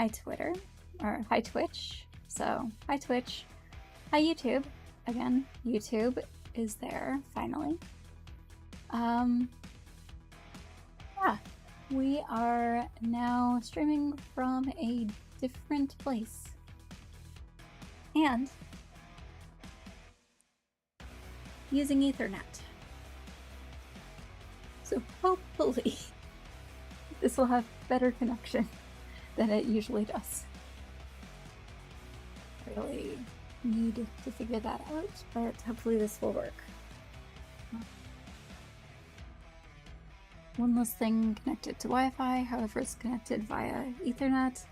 hi Twitter, or hi Twitch. So, hi Twitch, hi YouTube. Again, YouTube is there, finally. Yeah, we are now streaming from a different place. And using Ethernet. So hopefully this will have better connection than it usually does. I really need to figure that out, but hopefully this will work. One less thing connected to Wi-Fi, however it's connected via Ethernet.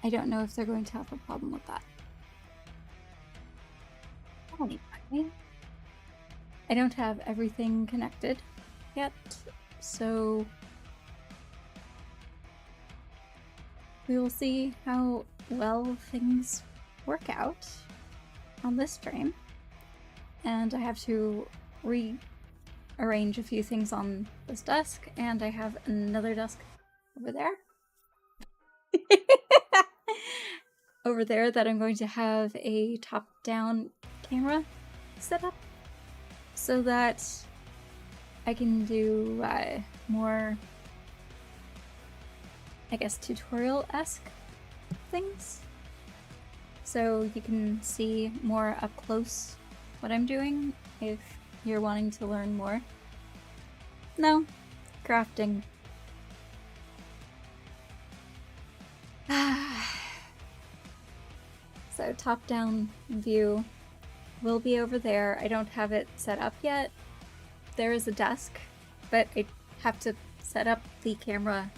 I don't know if they're going to have a problem with that. Anyway, I don't have everything connected yet, so we will see how well things work out on this stream. And I have to rearrange a few things on this desk, and I have another desk over there. Over there that I'm going to have a top-down camera set up so that I can do more, I guess, tutorial-esque things. So you can see more up close what I'm doing if you're wanting to learn more. No, crafting. So top-down view will be over there. I don't have it set up yet. There is a desk, but I have to set up the camera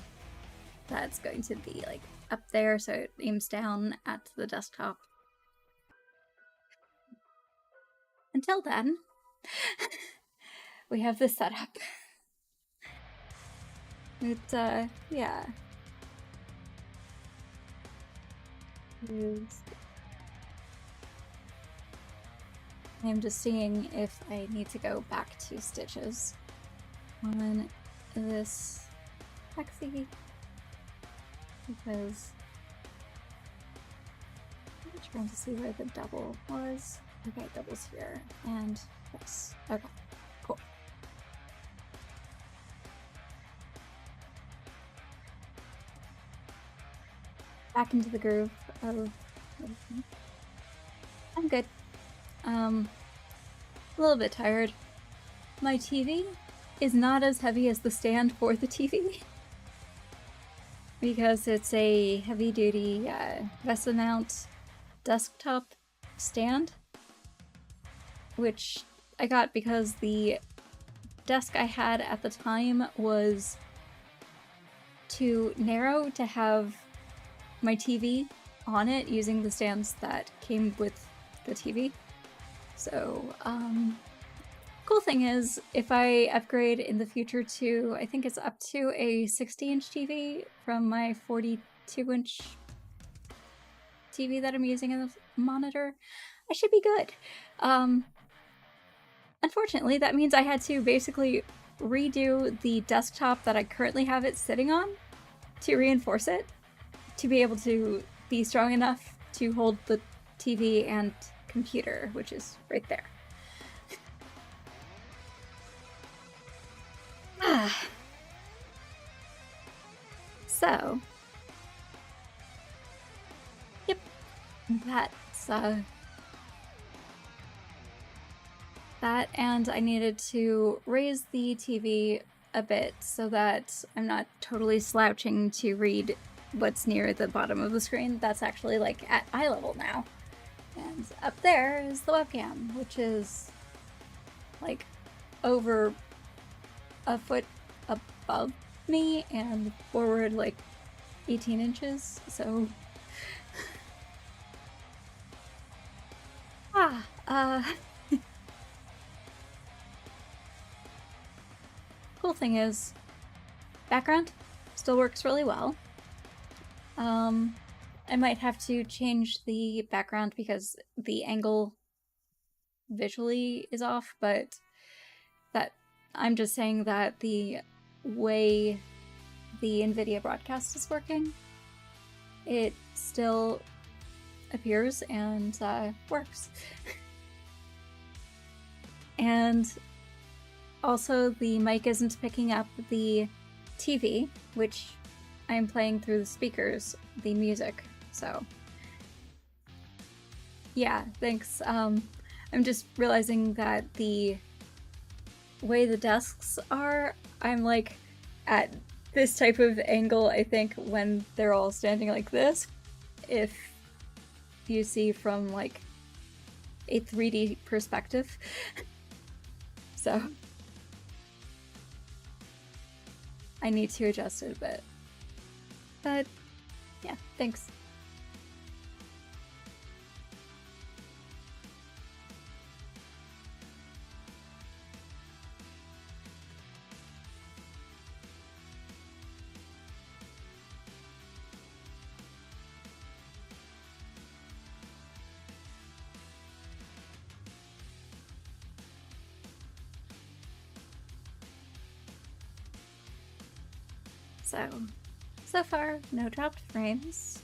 that's going to be like up there so it aims down at the desktop. Until then, we have this setup. Yeah. I'm just seeing if I need to go back 2 stitches on this hexie, because I'm trying to see where the double was. Okay, double's here, and yes. Okay, cool. Back into the groove of everything. I'm good. A little bit tired. My TV is not as heavy as the stand for the TV because it's a heavy-duty VESA mount desktop stand, which I got because the desk I had at the time was too narrow to have my TV on it using the stands that came with the TV. So, cool thing is, if I upgrade in the future to, I think it's up to a 60-inch TV from my 42-inch TV that I'm using in the monitor, I should be good. Unfortunately, that means I had to basically redo the desktop that I currently have it sitting on to reinforce it, to be able to be strong enough to hold the TV and computer, which is right there. So, yep, that's that, and I needed to raise the TV a bit so that I'm not totally slouching to read what's near the bottom of the screen. That's actually like at eye level now. And up there is the webcam, which is like over a foot above me and forward like 18 inches, so cool thing is background still works really well. I might have to change the background because the angle visually is off, but that I'm just saying that the way the NVIDIA broadcast is working, it still appears and works. And also the mic isn't picking up the TV, which I'm playing through the speakers, the music, so yeah, thanks. I'm just realizing that the way the desks are, I'm like at this type of angle, I think, when they're all standing like this, if you see from like a 3D perspective. So I need to adjust it a bit. But yeah, thanks. So far, no dropped frames,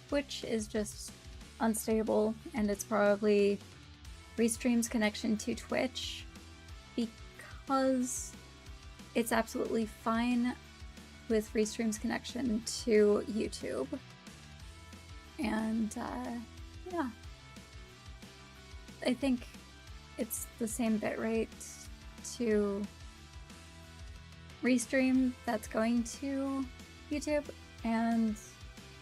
which is just unstable, and it's probably Restream's connection to Twitch, because it's absolutely fine with Restream's connection to YouTube. And yeah, I think it's the same bitrate to Restream that's going to YouTube, and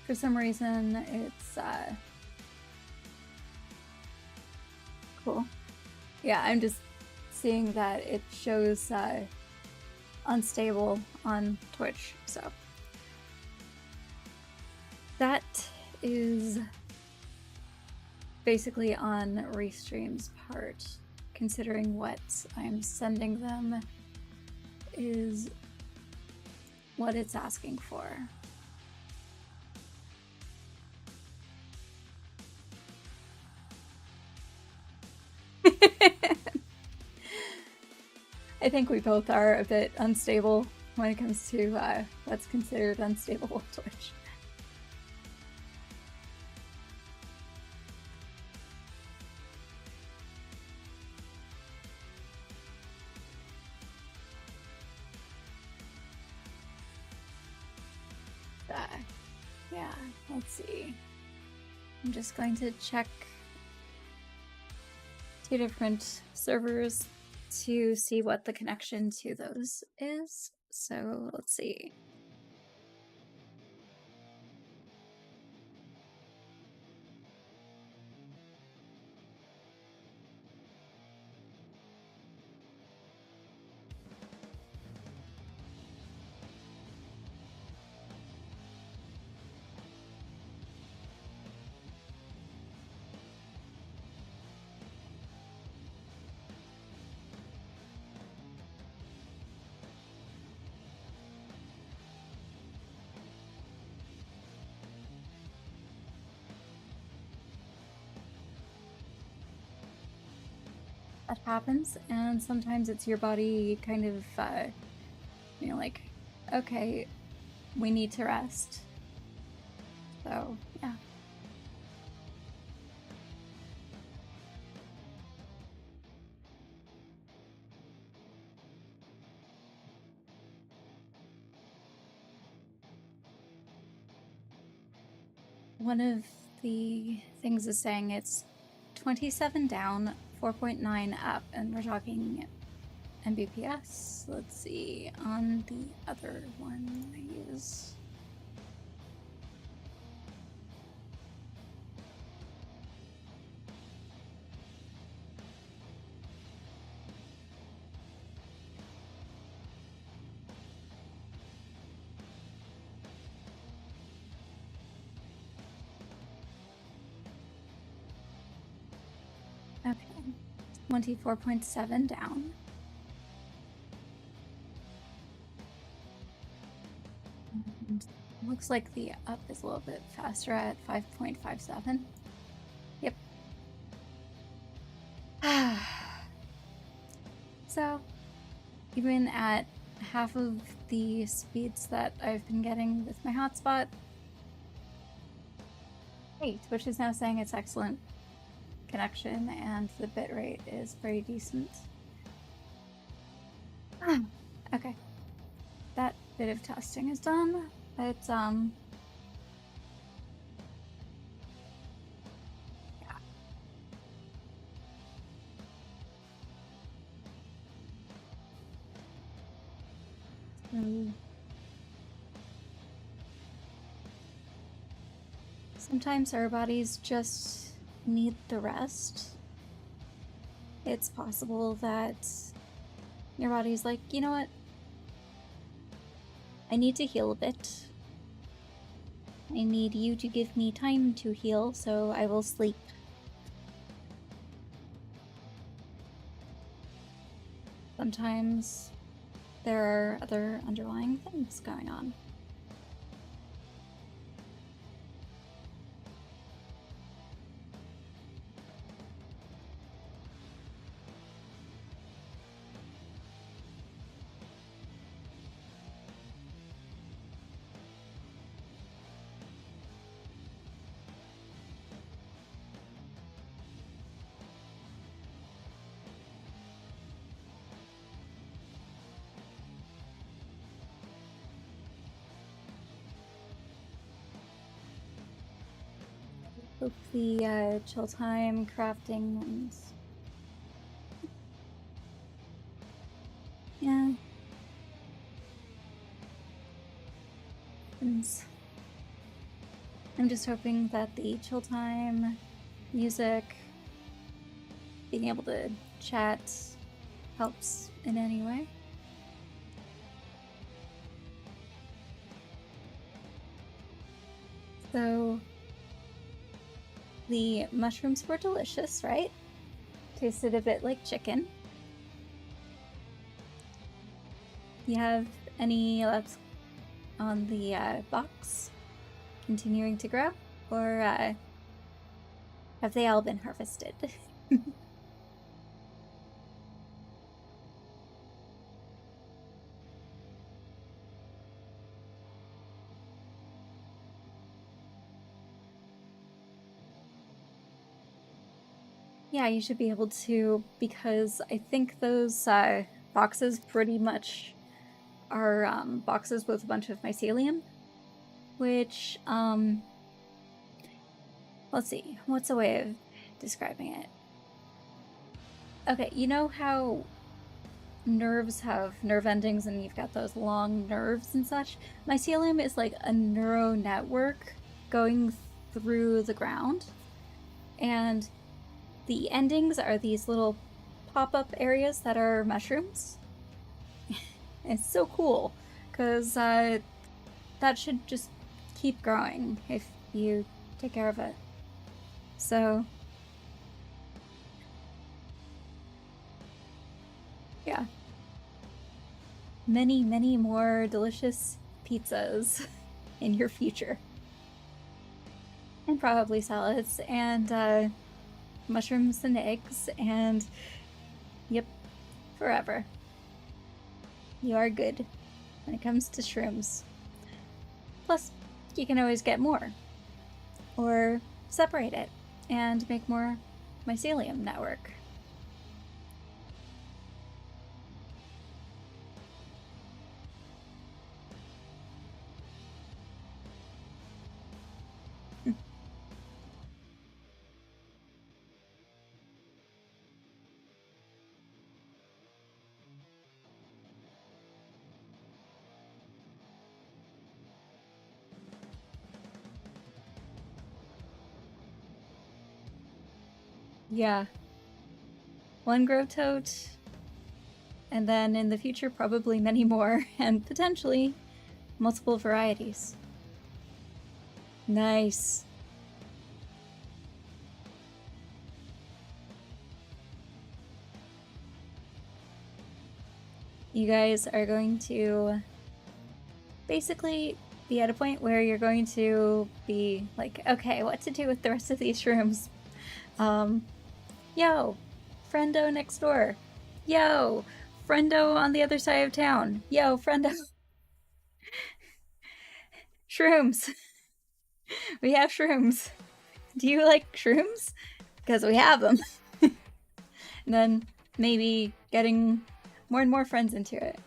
for some reason it's cool. Yeah, I'm just seeing that it shows unstable on Twitch, so that is basically on Restream's part, considering what I'm sending them is what it's asking for. I think we both are a bit unstable when it comes to what's considered unstable on Twitch. Yeah, let's see. I'm just going to check 2 different servers to see what the connection to those is. So let's see. That happens, and sometimes it's your body kind of, you know, like, okay, we need to rest. So, yeah. One of the things is saying it's 27 down, 4.9 up, and we're talking Mbps. Let's see, on the other one I use. Okay, 24.7 down. And looks like the up is a little bit faster at 5.57. Yep. So, even at half of the speeds that I've been getting with my hotspot, Great, Twitch is now saying it's excellent connection and the bitrate is pretty decent. Okay. That bit of testing is done. It's yeah. Sometimes our bodies just need the rest. It's possible that your body's like, you know what? I need to heal a bit. I need you to give me time to heal, so I will sleep. Sometimes there are other underlying things going on. Hope the chill time crafting ones. Yeah. I'm just hoping that the chill time music, being able to chat, helps in any way. So the mushrooms were delicious, right? Tasted a bit like chicken. You have any left on the box continuing to grow? Or have they all been harvested? Yeah, you should be able to, because I think those boxes pretty much are boxes with a bunch of mycelium, which, let's see, what's a way of describing it? Okay, you know how nerves have nerve endings and you've got those long nerves and such? Mycelium is like a neural network going through the ground, and the endings are these little pop-up areas that are mushrooms. It's so cool, because that should just keep growing if you take care of it. So, yeah. Many, many more delicious pizzas in your future. And probably salads, and mushrooms and eggs, and yep, forever. You are good when it comes to shrooms. Plus, you can always get more. Or separate it and make more mycelium network. Yeah. One grow tote, and then in the future probably many more, and potentially multiple varieties. Nice. You guys are going to basically be at a point where you're going to be like, okay, what to do with the rest of these shrooms? Yo, friendo next door. Yo, friendo on the other side of town. Yo, friendo. Shrooms. We have shrooms. Do you like shrooms? Because we have them. And then maybe getting more and more friends into it.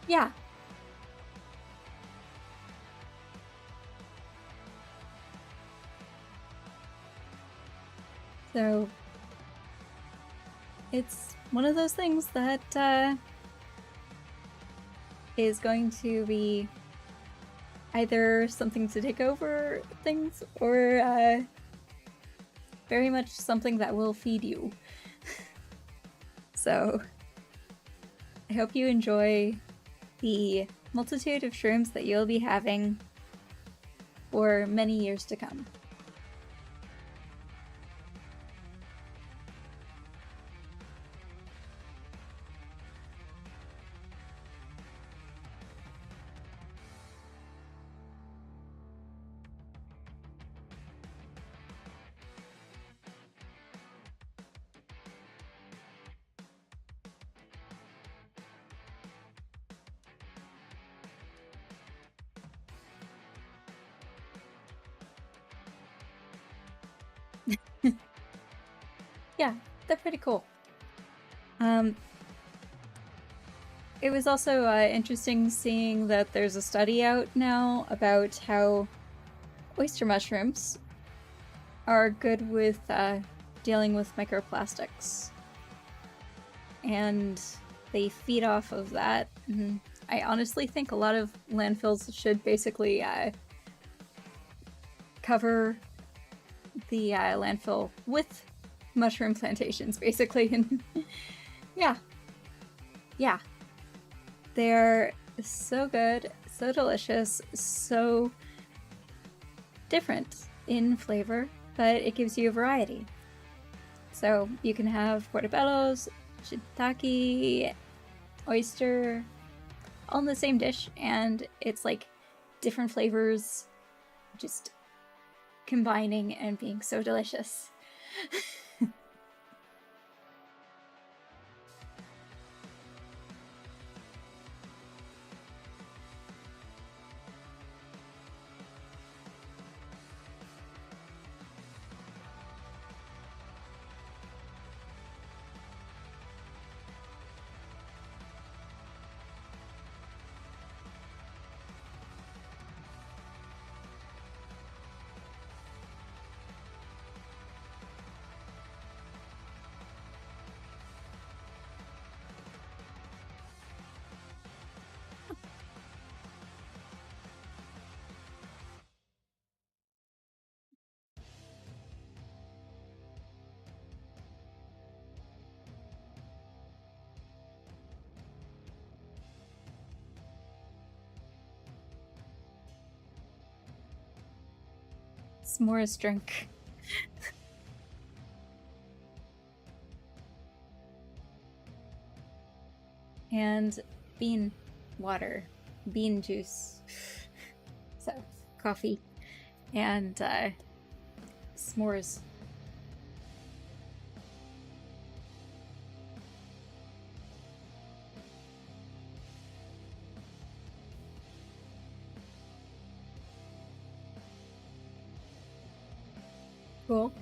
Yeah. So it's one of those things that is going to be either something to take over things or very much something that will feed you. So I hope you enjoy the multitude of shrooms that you'll be having for many years to come. Yeah, they're pretty cool. It was also interesting seeing that there's a study out now about how oyster mushrooms are good with dealing with microplastics. And they feed off of that. And I honestly think a lot of landfills should basically cover the landfill with mushroom plantations, basically. And yeah. They're so good, so delicious, so different in flavor, but it gives you a variety. So you can have portobellos, shiitake, oyster, all in the same dish, and it's like different flavors just combining and being so delicious. S'mores drink. And bean water, bean juice. So, coffee and s'mores. Cool.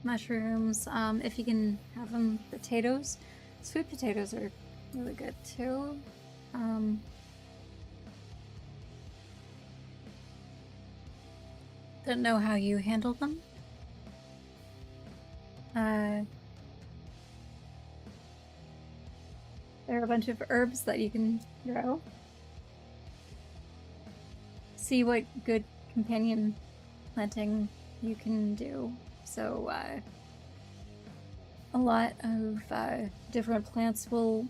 Mushrooms, if you can have them, potatoes. Sweet potatoes are really good too. Don't know how you handle them. There are a bunch of herbs that you can grow. See what good companion planting you can do. So, a lot of different plants will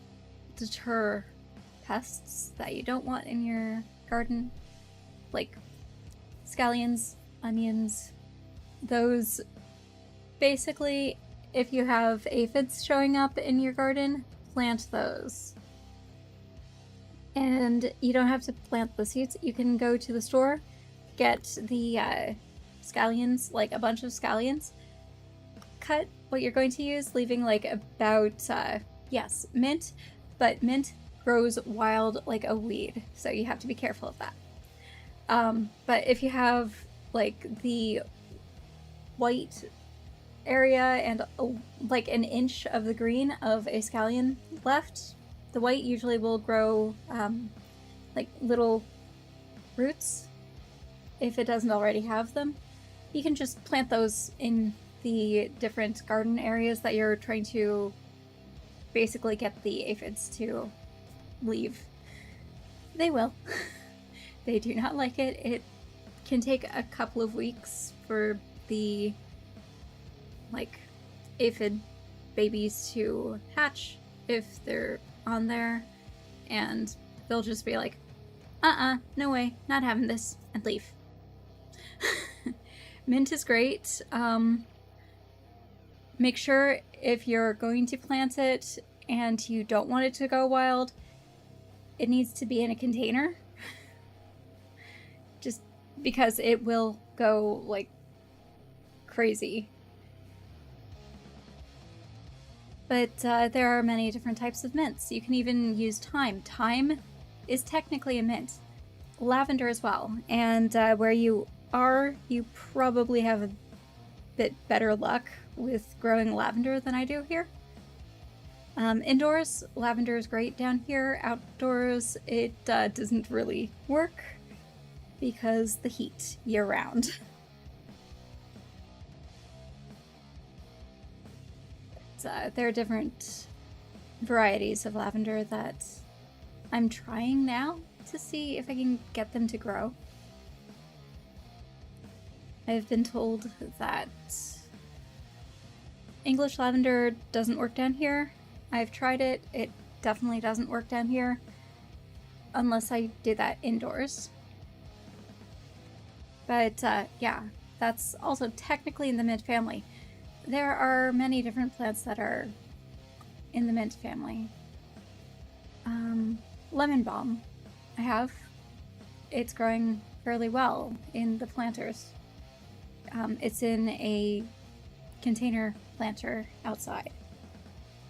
deter pests that you don't want in your garden, like scallions, onions. Those, basically, if you have aphids showing up in your garden, plant those. And you don't have to plant the seeds. You can go to the store, get the scallions, like a bunch of scallions, cut what you're going to use, leaving like about, yes, mint, but mint grows wild like a weed, so you have to be careful of that. But if you have like the white area and like an inch of the green of a scallion left, the white usually will grow like little roots if it doesn't already have them. You can just plant those in the different garden areas that you're trying to basically get the aphids to leave. They will. They do not like it. It can take a couple of weeks for the like aphid babies to hatch if they're on there, and they'll just be like, no way, not having this, and leave. Mint is great. Make sure if you're going to plant it and you don't want it to go wild, it needs to be in a container. Just because it will go like crazy. But there are many different types of mints. You can even use thyme. Thyme is technically a mint. Lavender as well. And where you are, you probably have a bit better luck with growing lavender than I do here. Indoors, lavender is great down here. Outdoors, it doesn't really work because the heat year-round. There are different varieties of lavender that I'm trying now to see if I can get them to grow. I've been told that English lavender doesn't work down here. I've tried it. It definitely doesn't work down here unless I do that indoors. But yeah, that's also technically in the mint family. There are many different plants that are in the mint family. Lemon balm, I have. It's growing fairly well in the planters. It's in a container planter outside.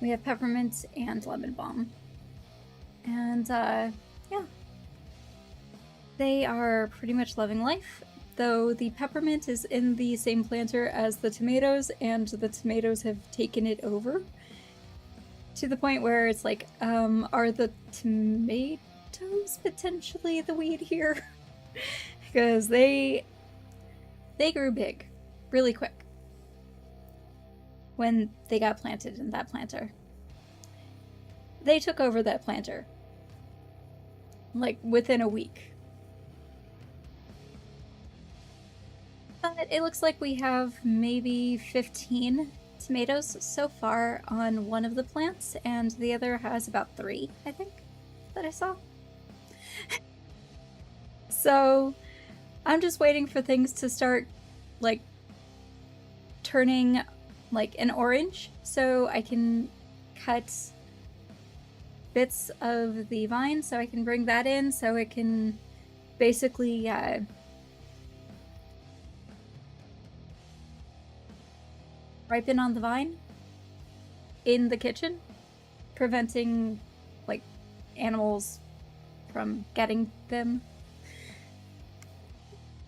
We have peppermint and lemon balm. And yeah, they are pretty much loving life, though the peppermint is in the same planter as the tomatoes, and the tomatoes have taken it over to the point where it's like, are the tomatoes potentially the weed here? Because they grew big really quick when they got planted in that planter. They took over that planter like within a week. But it looks like we have maybe 15 tomatoes so far on one of the plants, and the other has about 3, I think, that I saw. So I'm just waiting for things to start like turning like an orange so I can cut bits of the vine so I can bring that in so it can basically ripen on the vine in the kitchen, preventing like animals from getting them.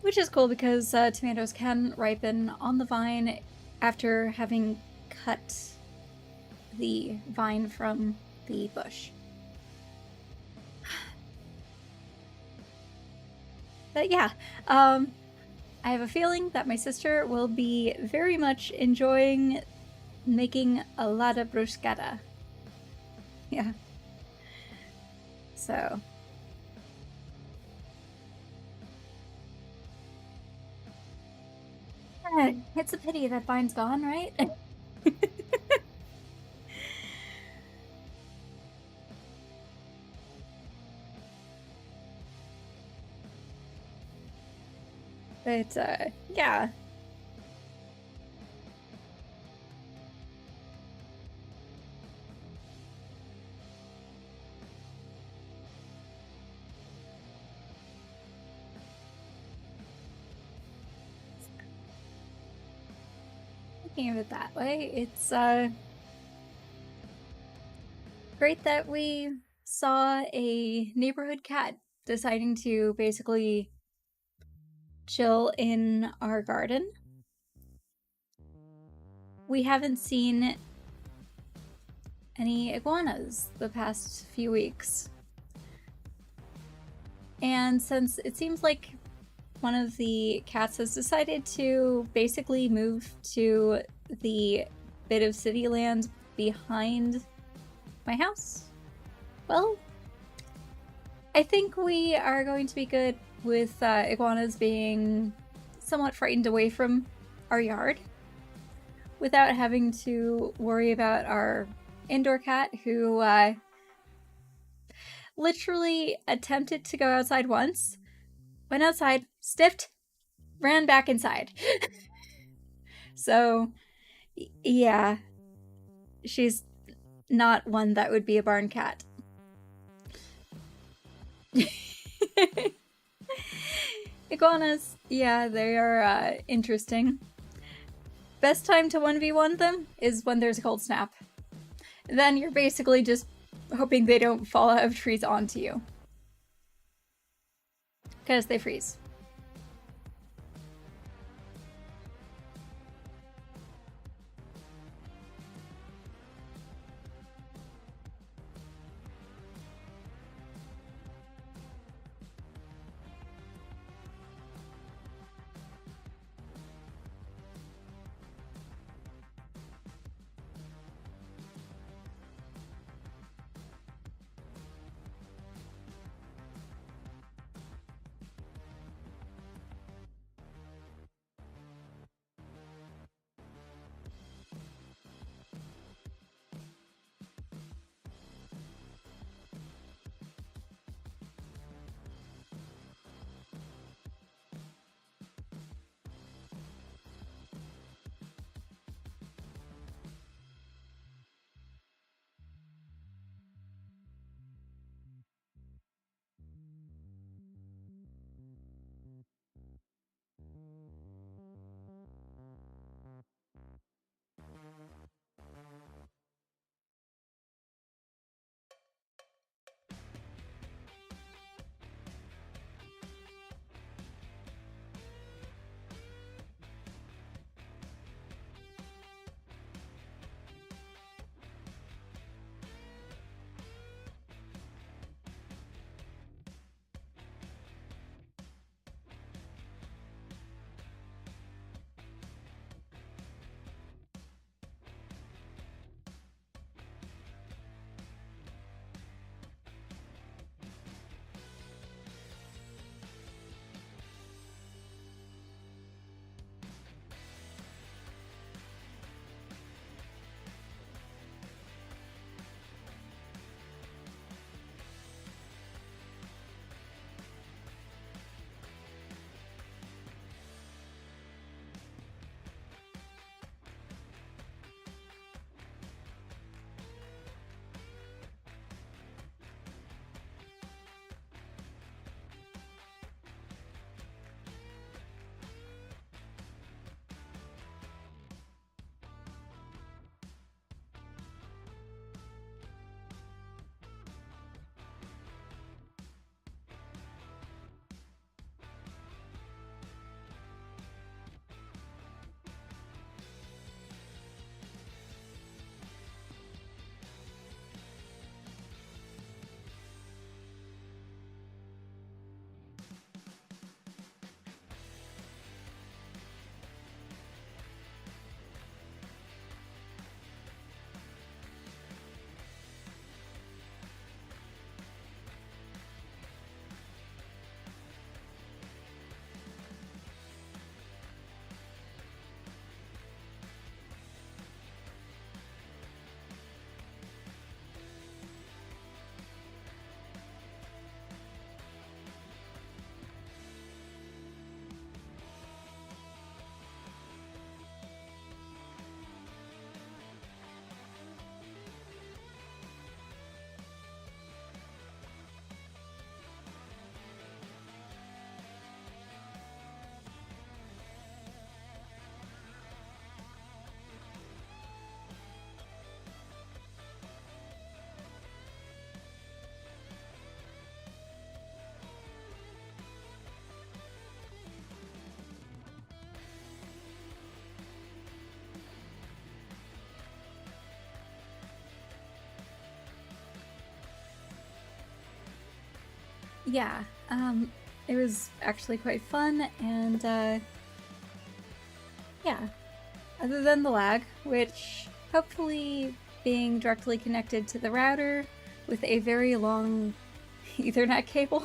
Which is cool because tomatoes can ripen on the vine after having cut the vine from the bush. But yeah, I have a feeling that my sister will be very much enjoying making a lot of bruschetta. Yeah. So. It's a pity that vine's gone, right? But, yeah. Thinking of it that way, it's, great that we saw a neighborhood cat deciding to basically chill in our garden. We haven't seen any iguanas the past few weeks. And since it seems like one of the cats has decided to basically move to the bit of city land behind my house, well, I think we are going to be good with iguanas being somewhat frightened away from our yard without having to worry about our indoor cat who literally attempted to go outside once, went outside, sniffed, ran back inside. So, yeah, she's not one that would be a barn cat. Iguanas, yeah, they are interesting. Best time to 1v1 them is when there's a cold snap. Then you're basically just hoping they don't fall out of trees onto you. Because they freeze. yeah, it was actually quite fun, and yeah, other than the lag, which hopefully being directly connected to the router with a very long Ethernet cable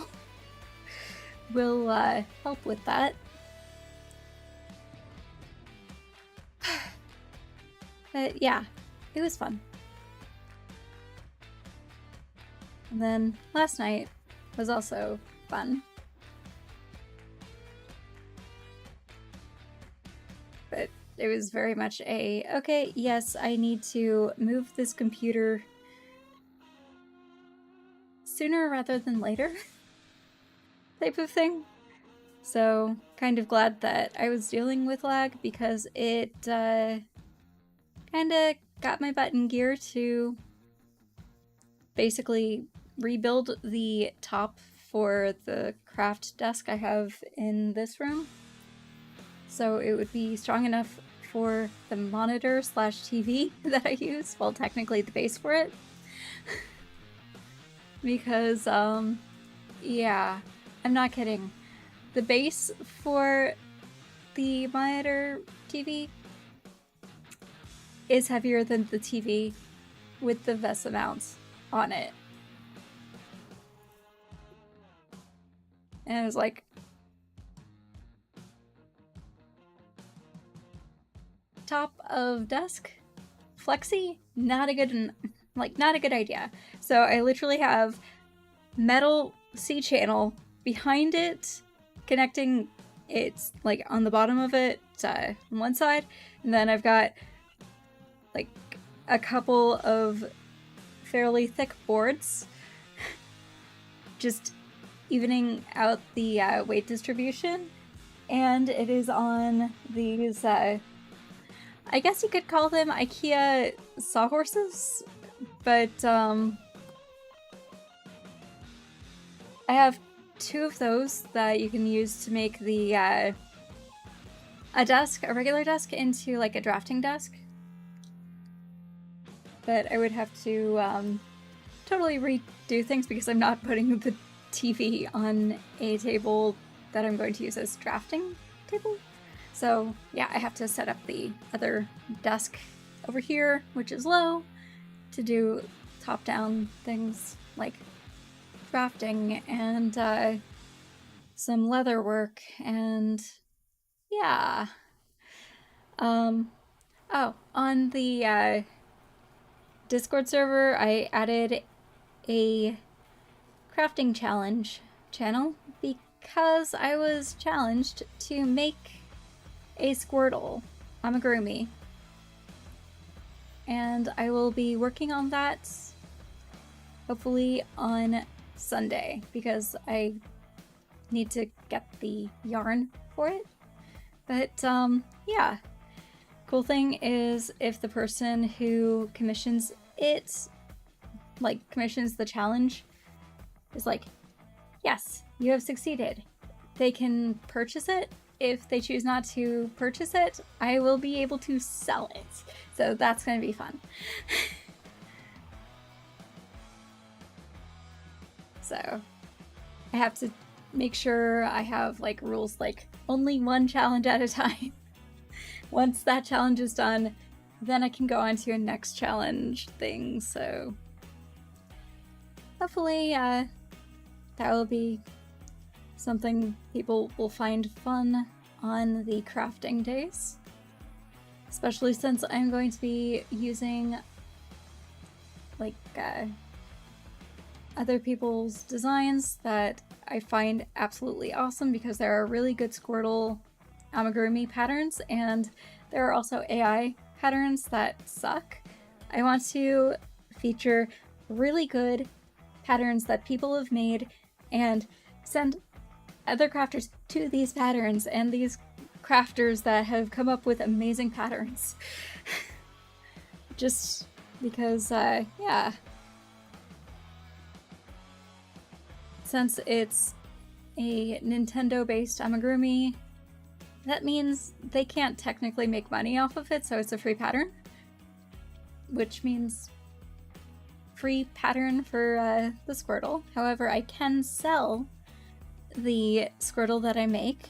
will help with that. But yeah, it was fun. And then last night was also fun. But it was very much a, okay, yes, I need to move this computer sooner rather than later type of thing. So kind of glad that I was dealing with lag, because it kind of got my butt in gear to basically rebuild the top for the craft desk I have in this room, so it would be strong enough for the monitor slash TV that I use, well, technically the base for it. Because yeah, I'm not kidding, the base for the monitor TV is heavier than the TV with the VESA mounts on it. And I was like, top of desk flexi, not a good idea. So I literally have metal C channel behind it, connecting, it's like on the bottom of it on one side, and then I've got like a couple of fairly thick boards just evening out the weight distribution, and it is on these I guess you could call them IKEA sawhorses, but I have two of those that you can use to make the a regular desk, into like a drafting desk. But I would have to totally redo things, because I'm not putting the TV on a table that I'm going to use as drafting table. So yeah, I have to set up the other desk over here, which is low, to do top-down things like drafting and some leather work, and yeah. Oh, on the Discord server, I added a crafting challenge channel because I was challenged to make a Squirtle amigurumi, and I will be working on that hopefully on Sunday, because I need to get the yarn for it. But yeah, cool thing is, if the person who commissions it, like commissions the challenge, is like, yes, you have succeeded, they can purchase it. If they choose not to purchase it, I will be able to sell it. So that's going to be fun. So I have to make sure I have like rules like only one challenge at a time. Once that challenge is done, then I can go on to a next challenge thing. So hopefully that will be something people will find fun on the crafting days, especially since I'm going to be using like other people's designs that I find absolutely awesome, because there are really good Squirtle amigurumi patterns, and there are also AI patterns that suck. I want to feature really good patterns that people have made and send other crafters to these patterns, and these crafters that have come up with amazing patterns. Just because, yeah. Since it's a Nintendo-based amigurumi, that means they can't technically make money off of it, so it's a free pattern. Which means free pattern for the Squirtle. However, I can sell the Squirtle that I make,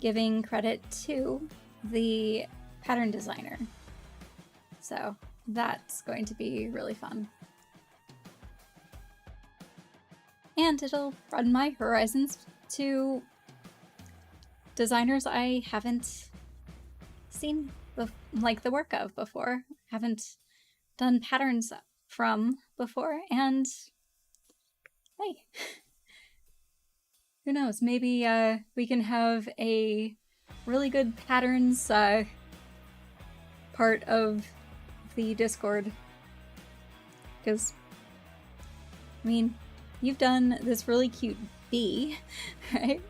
giving credit to the pattern designer. So that's going to be really fun. And it'll broaden my horizons to designers I haven't seen the work of before, haven't done patterns from before, and hey, who knows, maybe we can have a really good patterns part of the Discord, because I mean, you've done this really cute bee, right?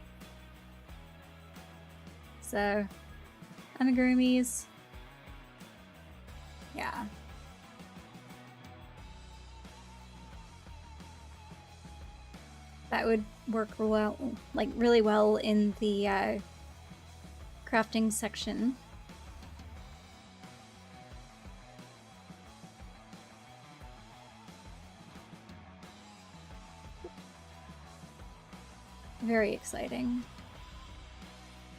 So amigurumis, yeah. That would work well, like really well in the crafting section. Very exciting.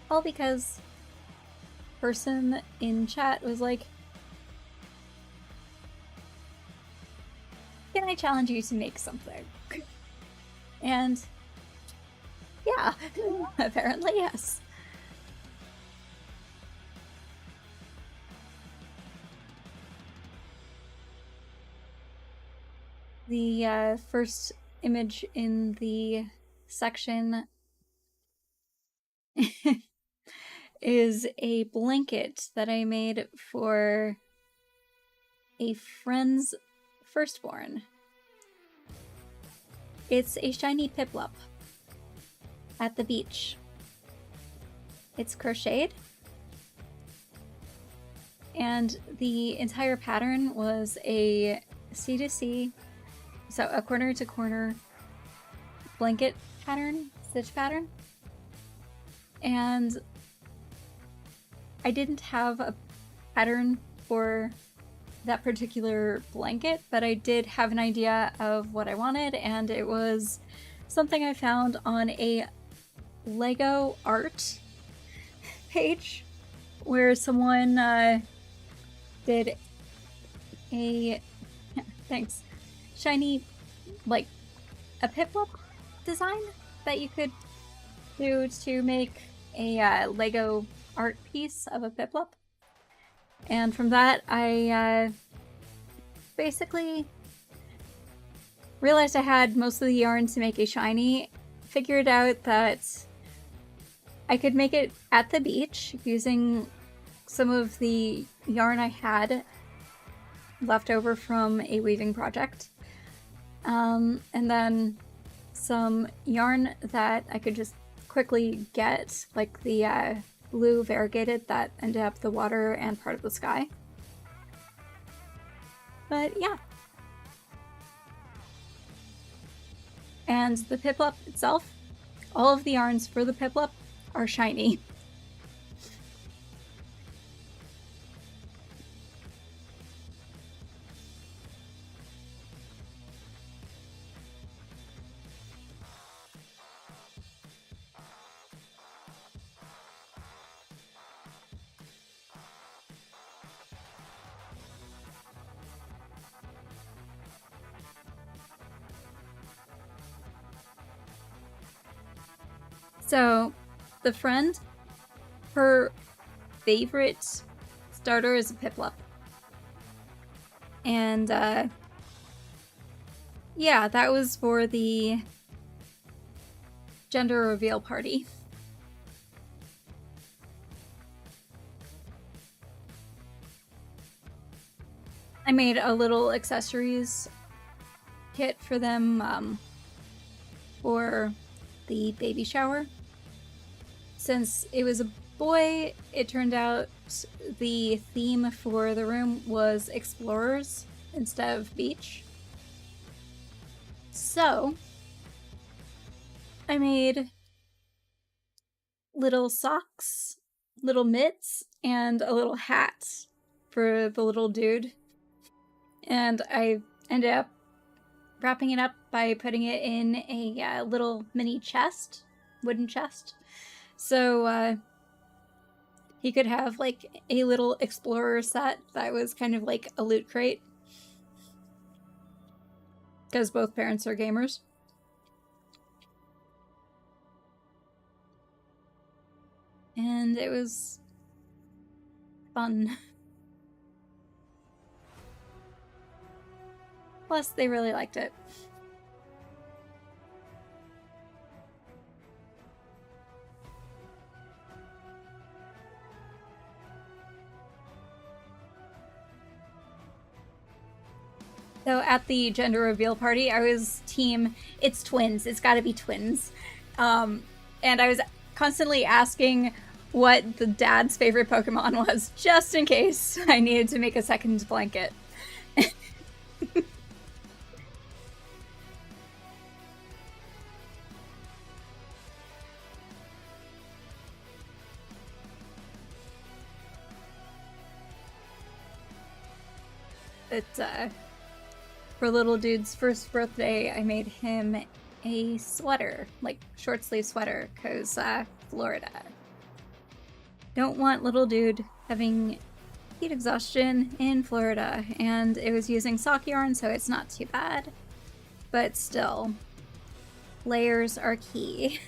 All because person in chat was like, can I challenge you to make something? And yeah, apparently yes. The first image in the section is a blanket that I made for a friend's firstborn. It's a shiny Piplup at the beach. It's crocheted, and the entire pattern was a C2C, so a corner to corner blanket pattern, stitch pattern. And I didn't have a pattern for that particular blanket, but I did have an idea of what I wanted, and it was something I found on a Lego art page where someone did a thanks shiny, like a Piplup design that you could do to make a Lego art piece of a Piplup. And from that, I basically realized I had most of the yarn to make a shiny, figured out that I could make it at the beach using some of the yarn I had left over from a weaving project. And then some yarn that I could just quickly get, like the blue variegated that ended up the water and part of the sky. But yeah. And the Piplup itself, all of the yarns for the Piplup are shiny. So, the friend, her favorite starter is a Piplup. And, yeah, that was for the gender reveal party. I made a little accessories kit for them for the baby shower. Since it was a boy, it turned out the theme for the room was explorers instead of beach. So I made little socks, little mitts, and a little hat for the little dude. And I ended up wrapping it up by putting it in a little mini chest, wooden chest. So he could have like a little explorer set that was kind of like a loot crate. Because both parents are gamers. And it was fun. Plus, they really liked it. So at the gender reveal party, I was team, it's twins. It's got to be twins. And I was constantly asking what the dad's favorite Pokemon was, just in case I needed to make a second blanket. But for little dude's first birthday, I made him a sweater, like short sleeve sweater, because Florida. Don't want little dude having heat exhaustion in Florida, and it was using sock yarn, so it's not too bad. But still, layers are key.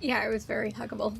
Yeah, it was very huggable.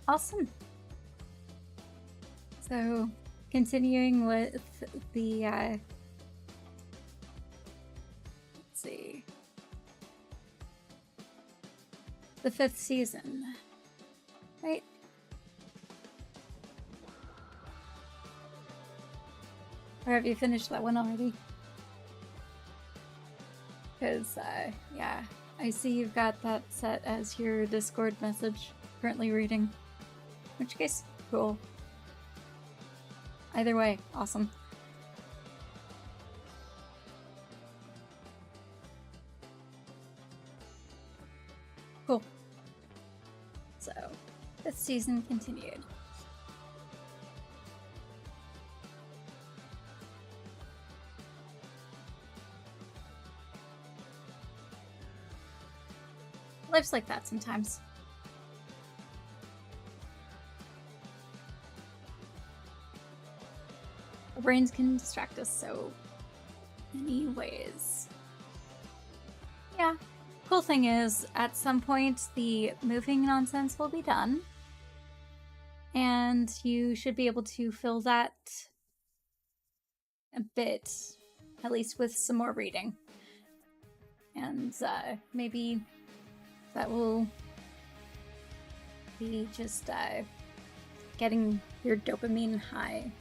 Awesome. So, continuing with the, let's see, the 5th season, right? Or have you finished that one already? Because, yeah, I see you've got that set as your Discord message, currently reading. In which case, cool. Either way, awesome. Cool. So, 5th season continued. Life's like that sometimes. Our brains can distract us so many ways. Yeah. Cool thing is, at some point, the moving nonsense will be done. And you should be able to fill that a bit, at least with some more reading. And maybe that will be just getting your dopamine high.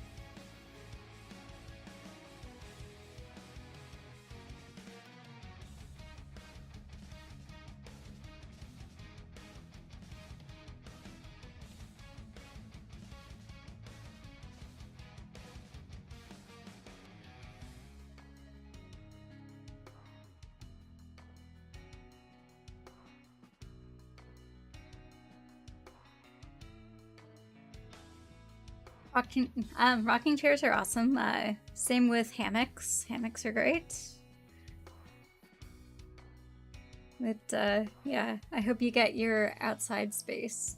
Rocking chairs are awesome. Same with hammocks. Hammocks are great. But yeah, I hope you get your outside space,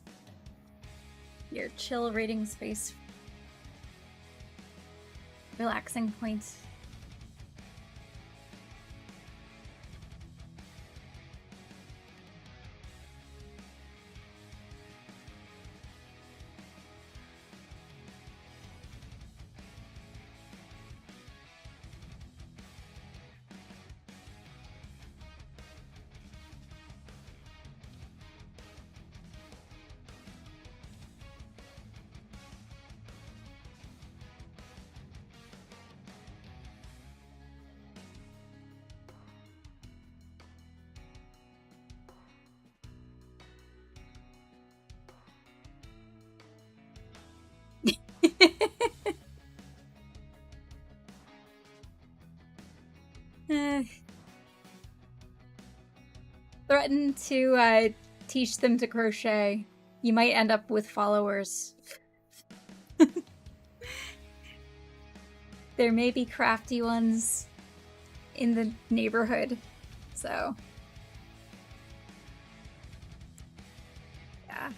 your chill reading space, relaxing point. Threaten to teach them to crochet. You might end up with followers. There may be crafty ones in the neighborhood, so yeah.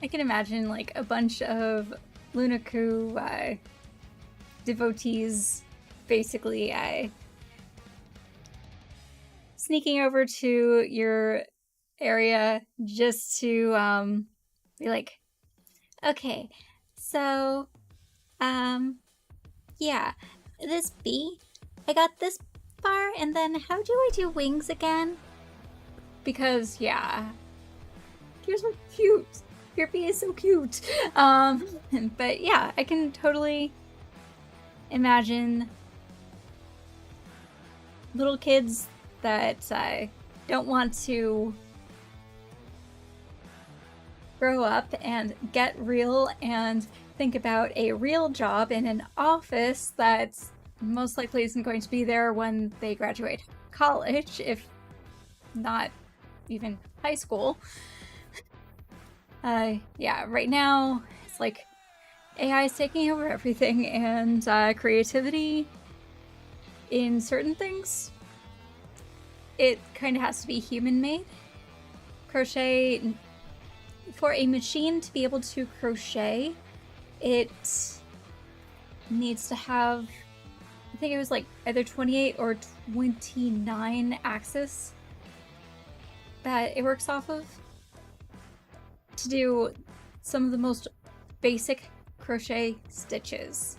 I can imagine like a bunch of Lunaku devotees basically sneaking over to your area just to be like, okay, so yeah, this bee, I got this bar, and then how do I do wings again? Because yeah, you're so cute. Your bee is so cute. But yeah, I can totally imagine little kids that don't want to grow up and get real and think about a real job in an office that most likely isn't going to be there when they graduate college, if not even high school. Yeah, right now it's like AI is taking over everything, and creativity in certain things, it kind of has to be human-made. Crochet, for a machine to be able to crochet, it needs to have, I think it was like either 28 or 29 axis that it works off of to do some of the most basic crochet stitches.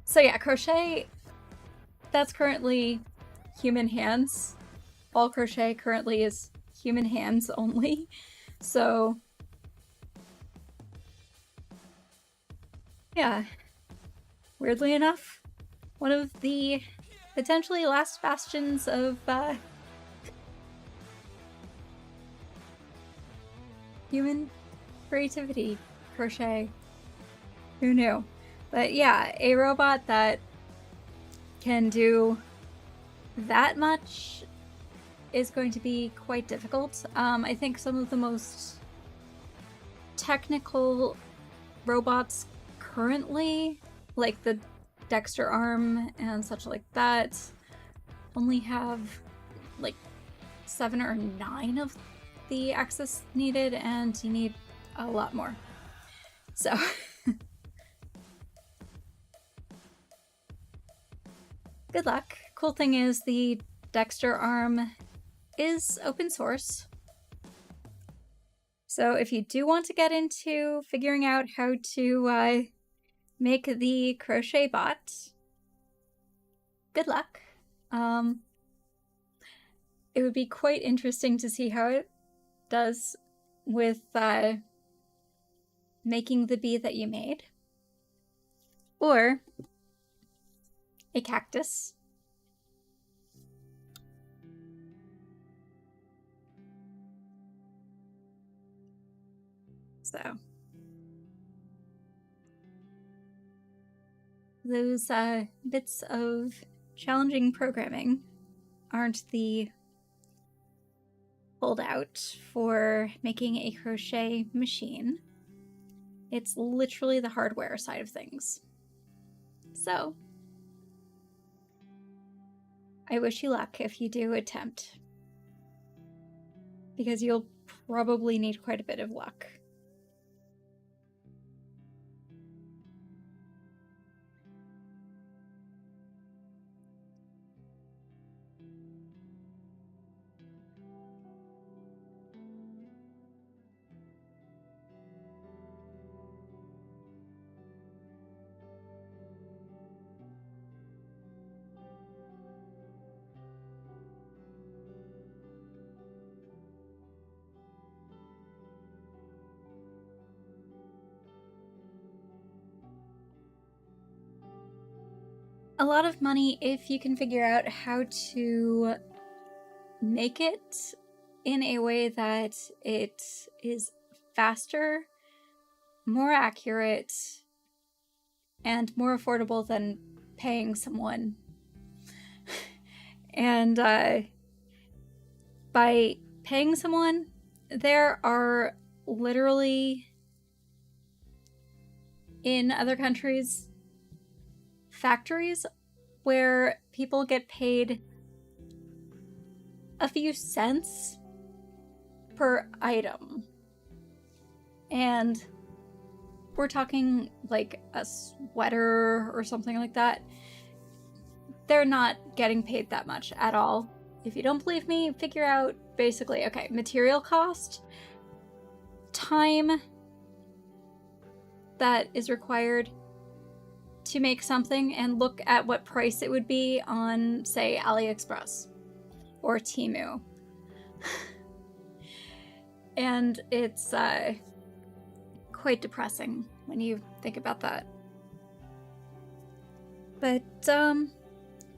So yeah, crochet, that's currently human hands. All crochet currently is human hands only. So yeah, weirdly enough, one of the potentially last bastions of human creativity, crochet. Who knew? But yeah, a robot that can do that much is going to be quite difficult. I think some of the most technical robots currently, like the Dexter arm and such like that, only have like 7 or 9 of the axis needed, and you need a lot more. So good luck. Cool thing is the Dexter arm is open source. So if you do want to get into figuring out how to make the crochet bot, good luck. It would be quite interesting to see how it does with making the bee that you made. Or a cactus. So those bits of challenging programming aren't the holdout for making a crochet machine. It's literally the hardware side of things. So I wish you luck if you do attempt, because you'll probably need quite a bit of luck. A lot of money if you can figure out how to make it in a way that it is faster, more accurate, and more affordable than paying someone. And by paying someone, there are literally, in other countries, factories where people get paid a few cents per item. and we're talking like a sweater or something like that, they're not getting paid that much at all. If you don't believe me, figure out basically, okay, material cost, time that is required to make something, and look at what price it would be on, say, AliExpress or Temu. And it's quite depressing when you think about that. But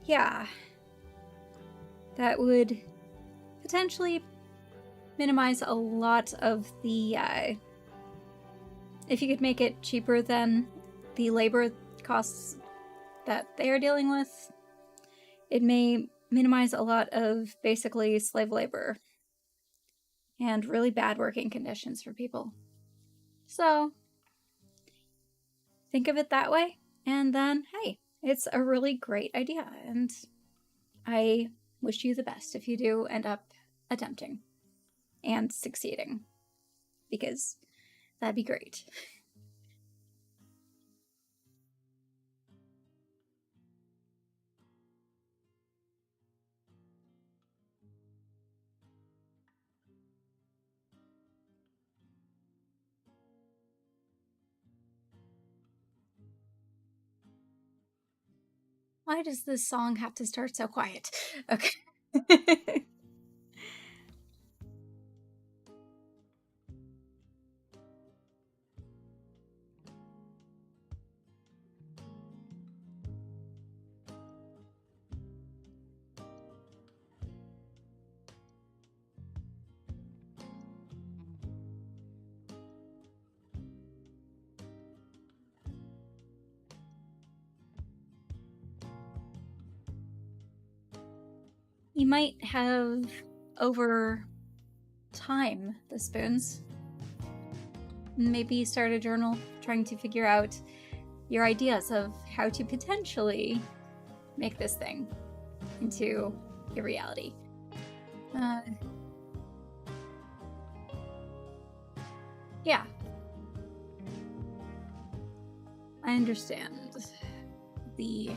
yeah, that would potentially minimize a lot of the if you could make it cheaper than the labor costs that they are dealing with, it may minimize a lot of basically slave labor and really bad working conditions for people. So think of it that way, and then, hey, it's a really great idea, and I wish you the best if you do end up attempting and succeeding, because that'd be great. Why does this song have to start so quiet? Okay. You might have, over time, the spoons. Maybe start a journal trying to figure out your ideas of how to potentially make this thing into a reality. Yeah. I understand the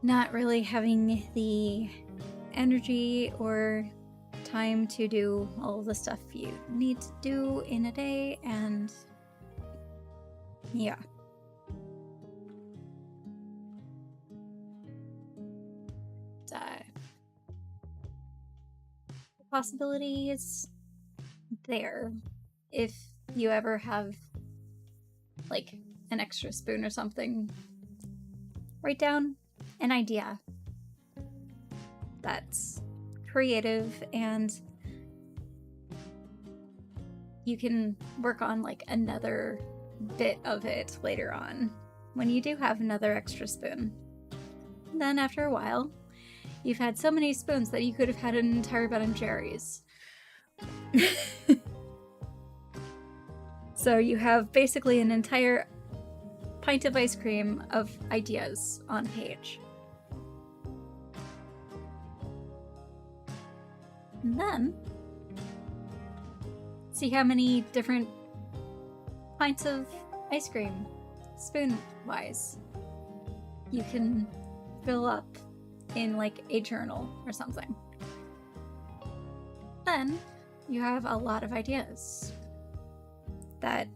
not really having the energy or time to do all the stuff you need to do in a day, and yeah. The possibility is there if you ever have like an extra spoon or something. Write down an idea that's creative, and you can work on like another bit of it later on when you do have another extra spoon. And then after a while, you've had so many spoons that you could have had an entire Ben & Jerry's. So you have basically an entire pint of ice cream of ideas on page. And then see how many different pints of ice cream, spoon-wise, you can fill up in like a journal or something. Then you have a lot of ideas that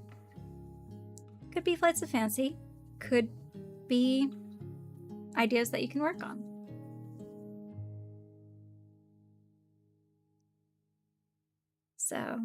could be flights of fancy, could be ideas that you can work on. So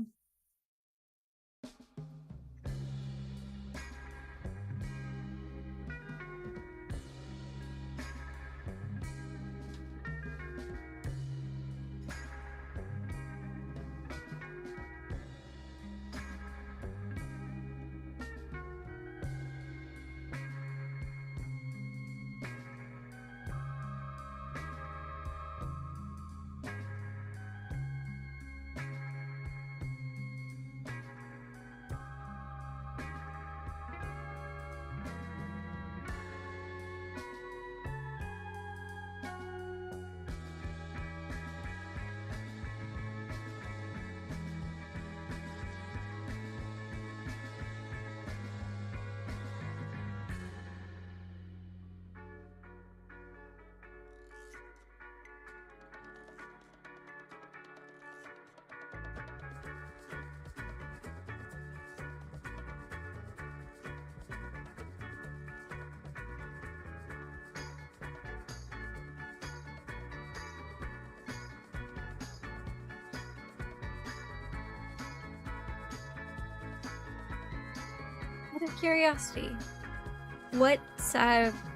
Out of curiosity, what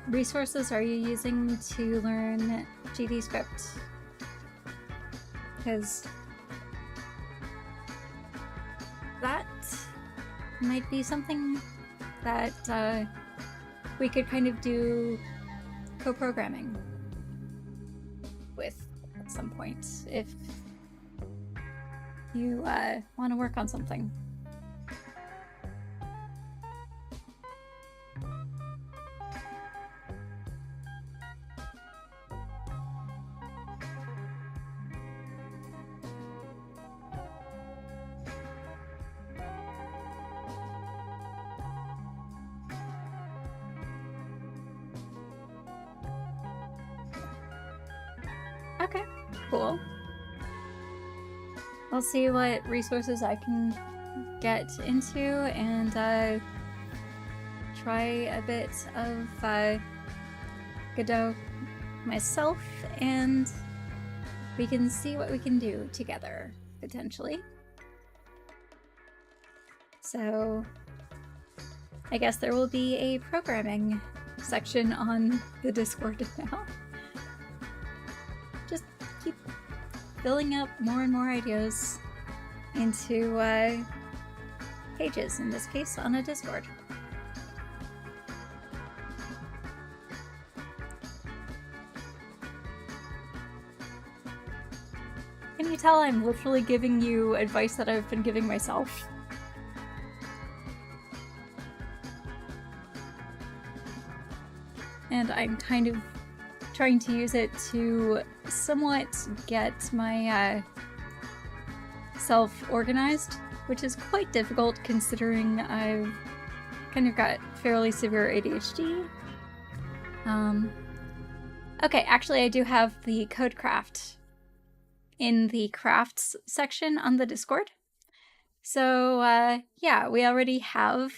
resources are you using to learn GDScript? Because that might be something that we could kind of do co-programming with at some point if you want to work on something. Okay, cool. I'll see what resources I can get into and try a bit of Godot myself, and we can see what we can do together, potentially. So I guess there will be a programming section on the Discord now. Just keep filling up more and more ideas into pages, in this case on a Discord. Can you tell I'm literally giving you advice that I've been giving myself? And I'm kind of trying to use it to somewhat get my self organized, which is quite difficult considering I've kind of got fairly severe ADHD. Okay, actually I do have the Codecraft in the crafts section on the Discord. So yeah, we already have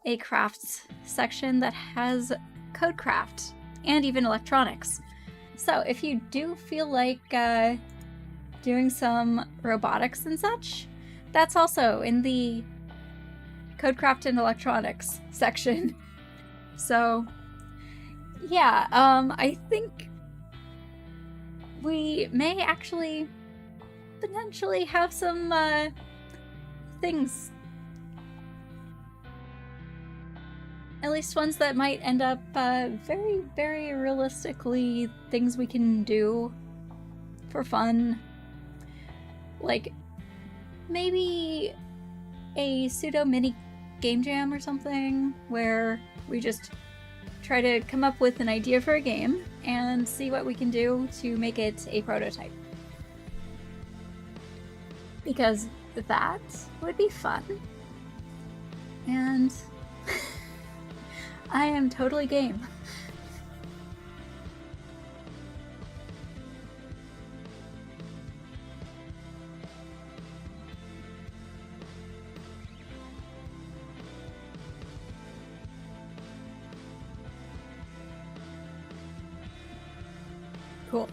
a crafts section that has Codecraft and even electronics. So if you do feel like doing some robotics and such, that's also in the Codecraft and electronics section. So yeah, I think we may actually potentially have some things, at least ones that might end up very, very realistically things we can do for fun. Like, maybe a pseudo mini game jam or something, where we just try to come up with an idea for a game and see what we can do to make it a prototype. Because that would be fun. And I am totally game. Cool.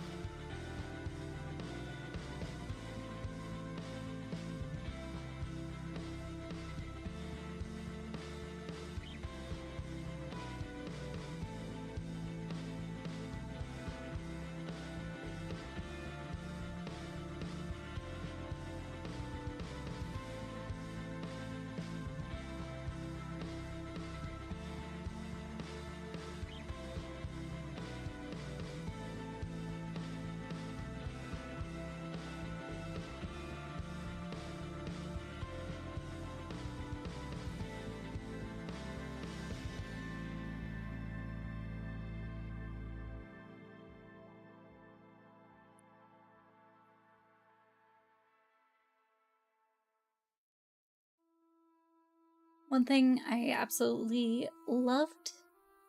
One thing I absolutely loved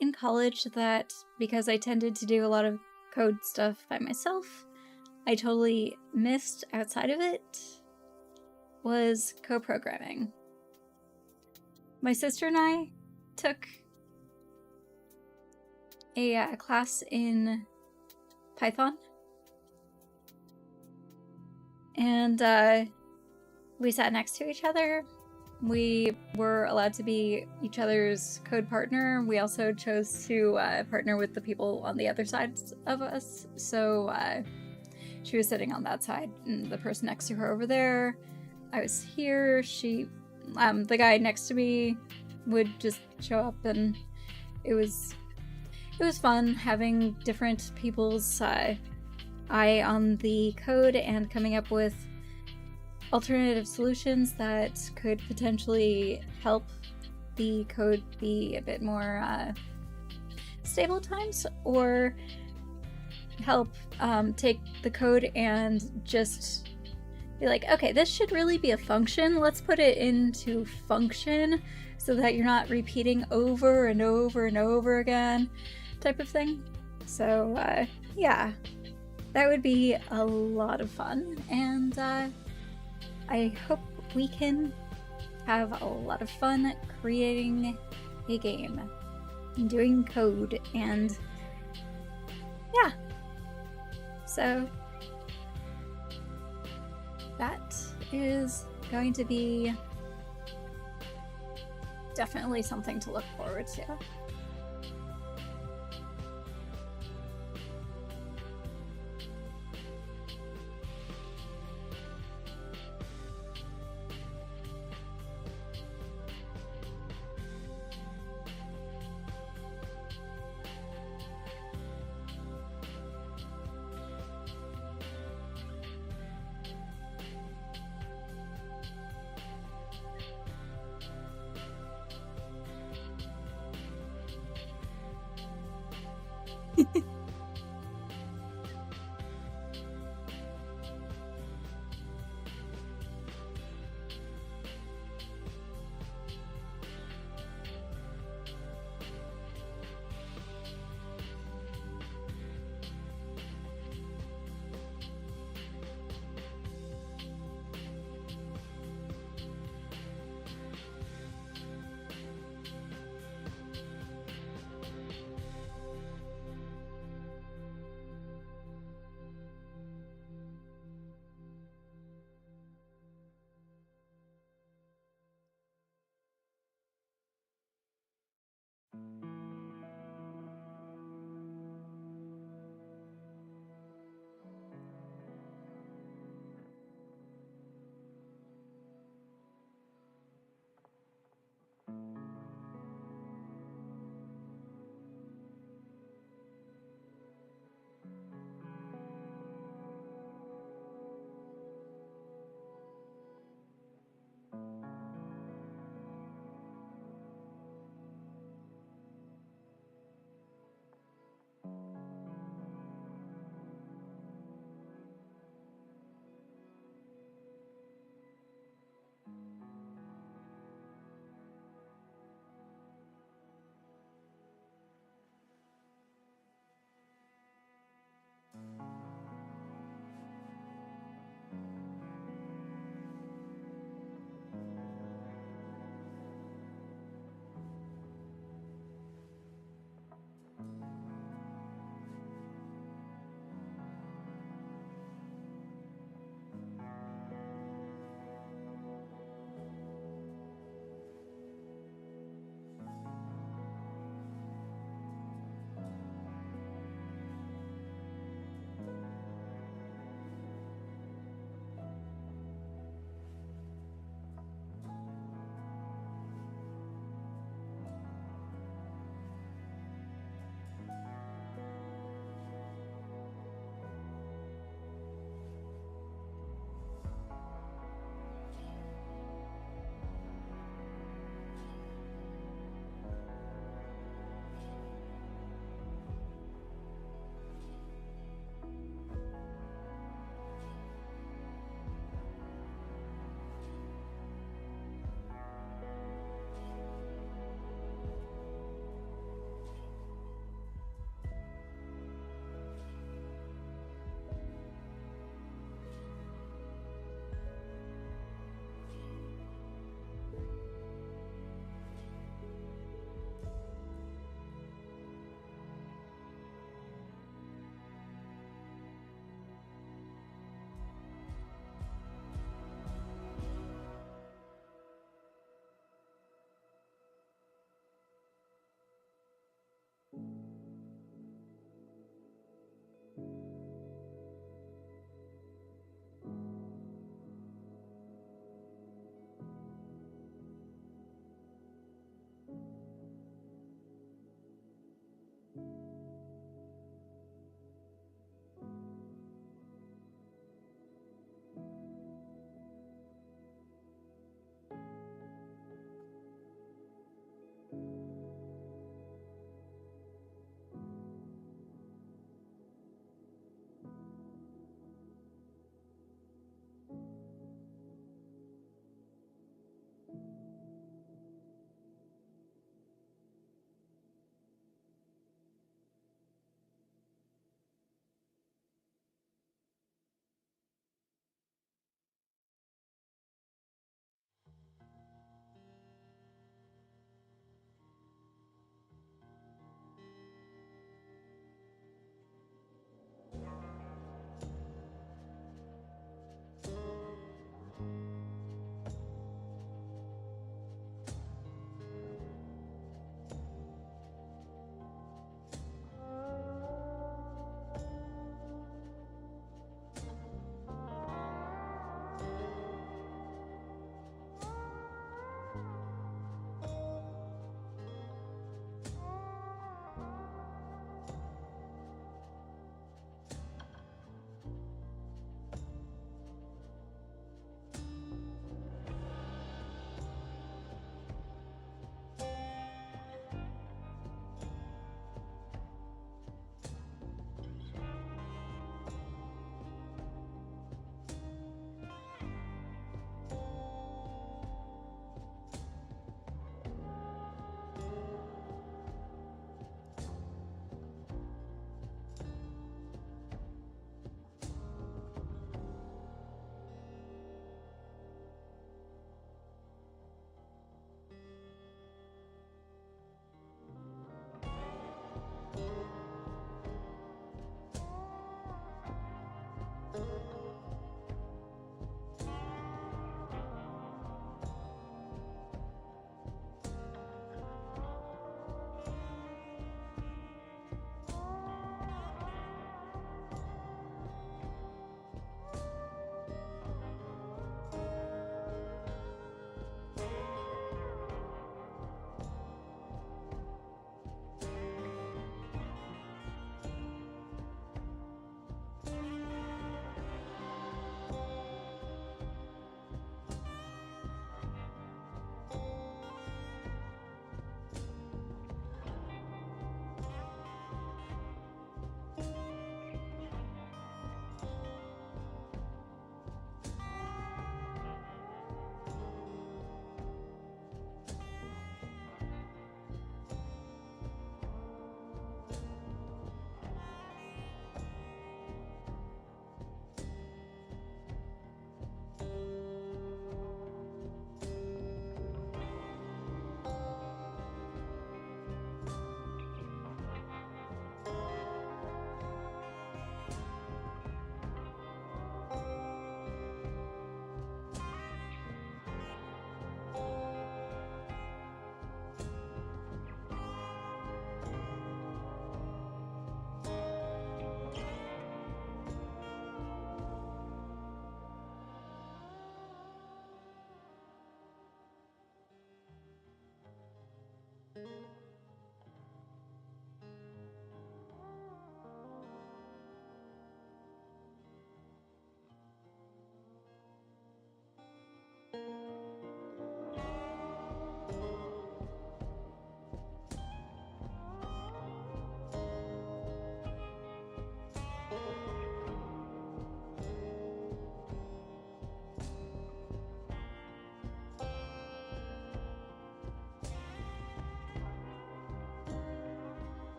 in college that, because I tended to do a lot of code stuff by myself, I totally missed outside of it, was co-programming. My sister and I took a class in Python, and we sat next to each other we were allowed to be each other's code partner. We also chose to partner with the people on the other sides of us. So she was sitting on that side, and the person next to her over there. I was here. The guy next to me would just show up, and it was fun having different people's eye on the code and coming up with alternative solutions that could potentially help the code be a bit more stable at times, or help take the code and just be like, okay, this should really be a function. Let's put it into function so that you're not repeating over and over and over again type of thing. So yeah, that would be a lot of fun, and I hope we can have a lot of fun creating a game, doing code, and yeah. So that is going to be definitely something to look forward to.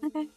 Okay.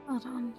Hold on.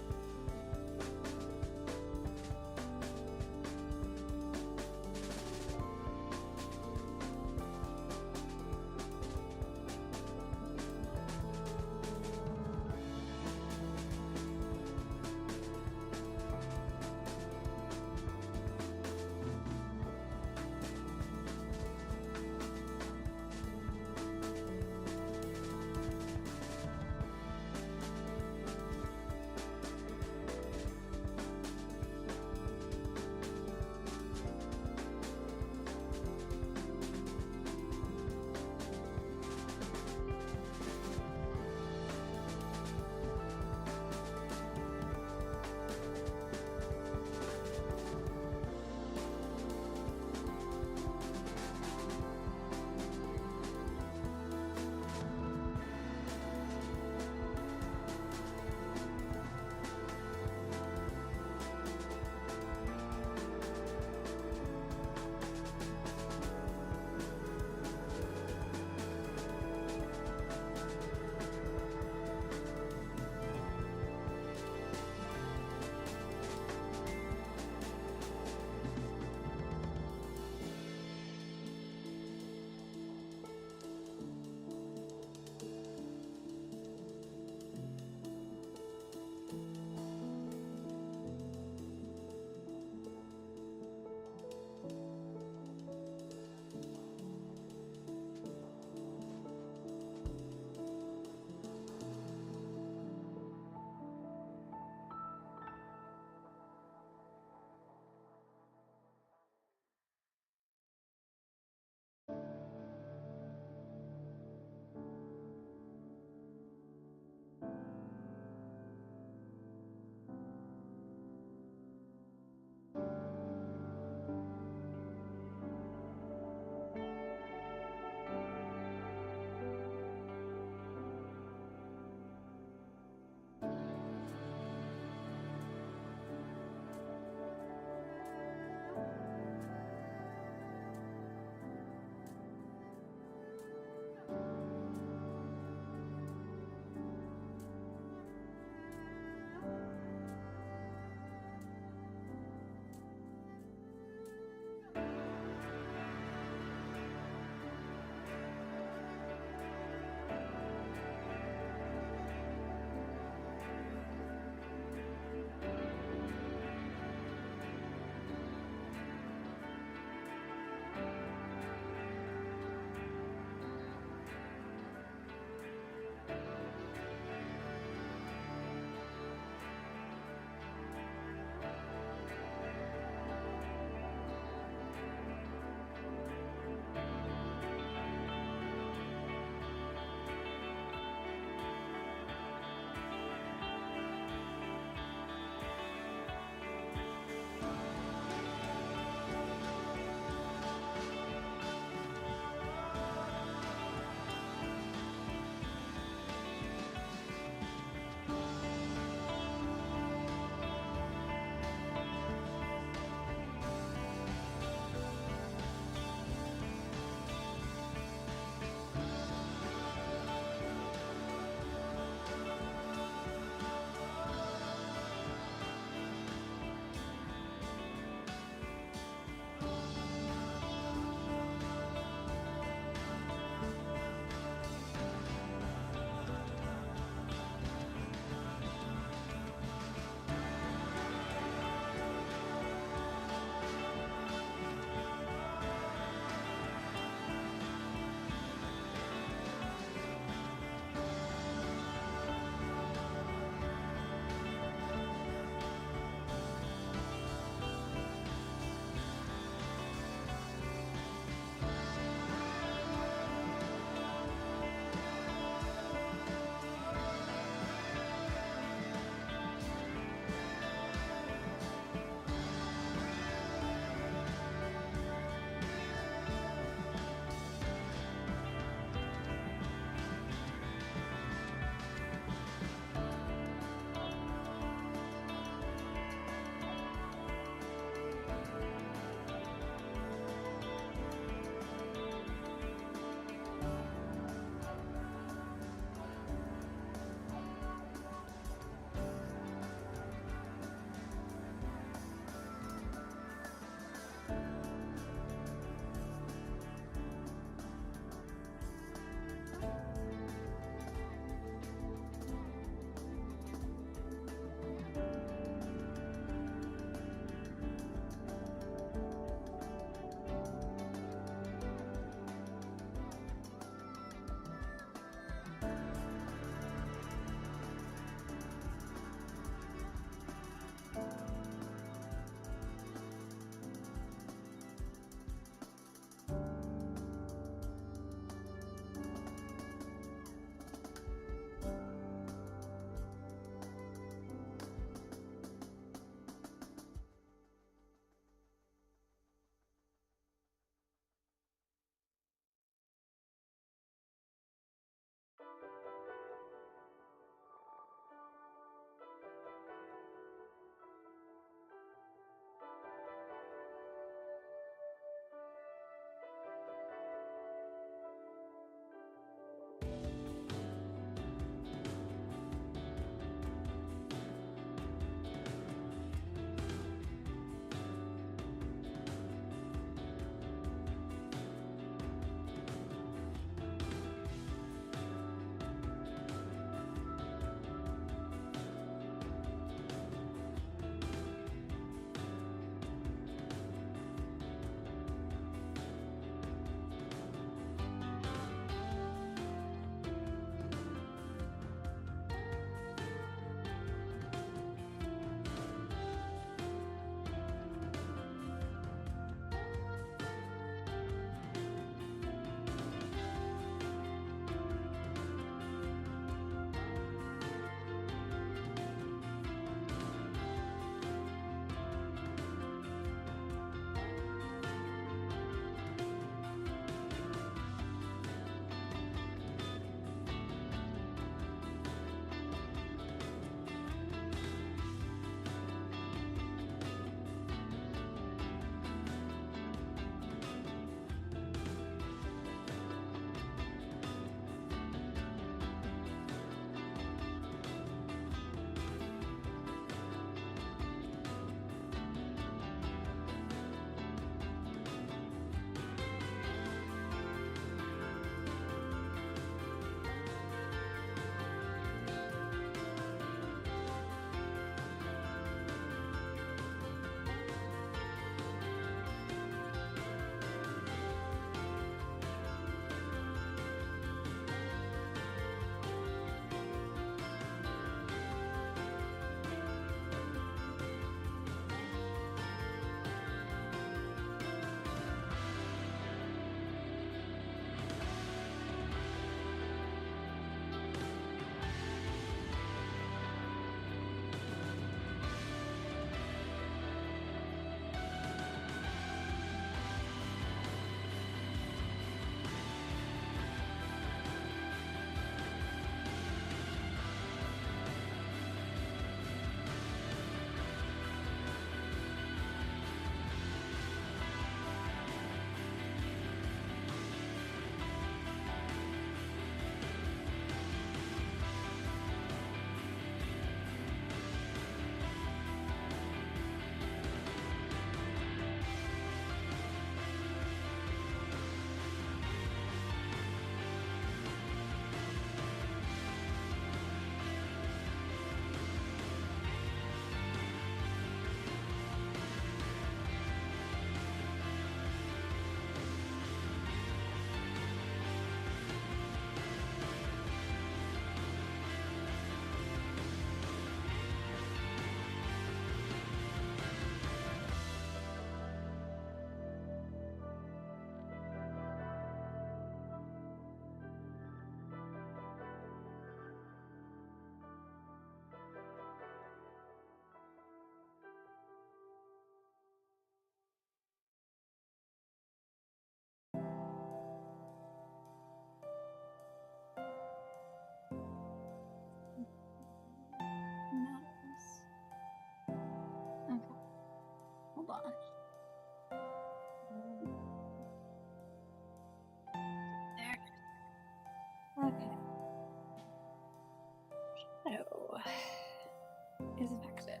is affected.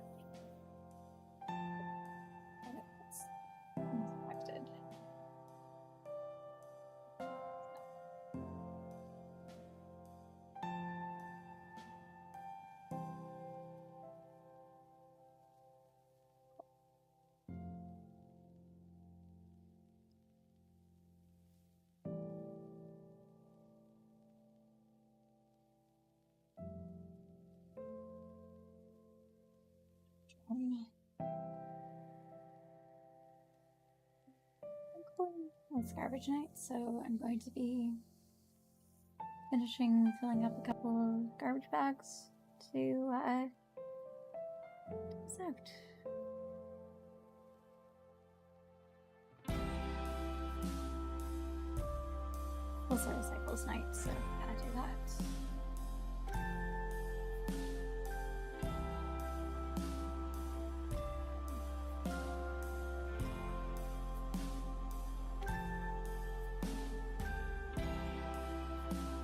It's affected. It's garbage night, so I'm going to be finishing filling up a couple of garbage bags to this out. Also cycles night, so gotta do that.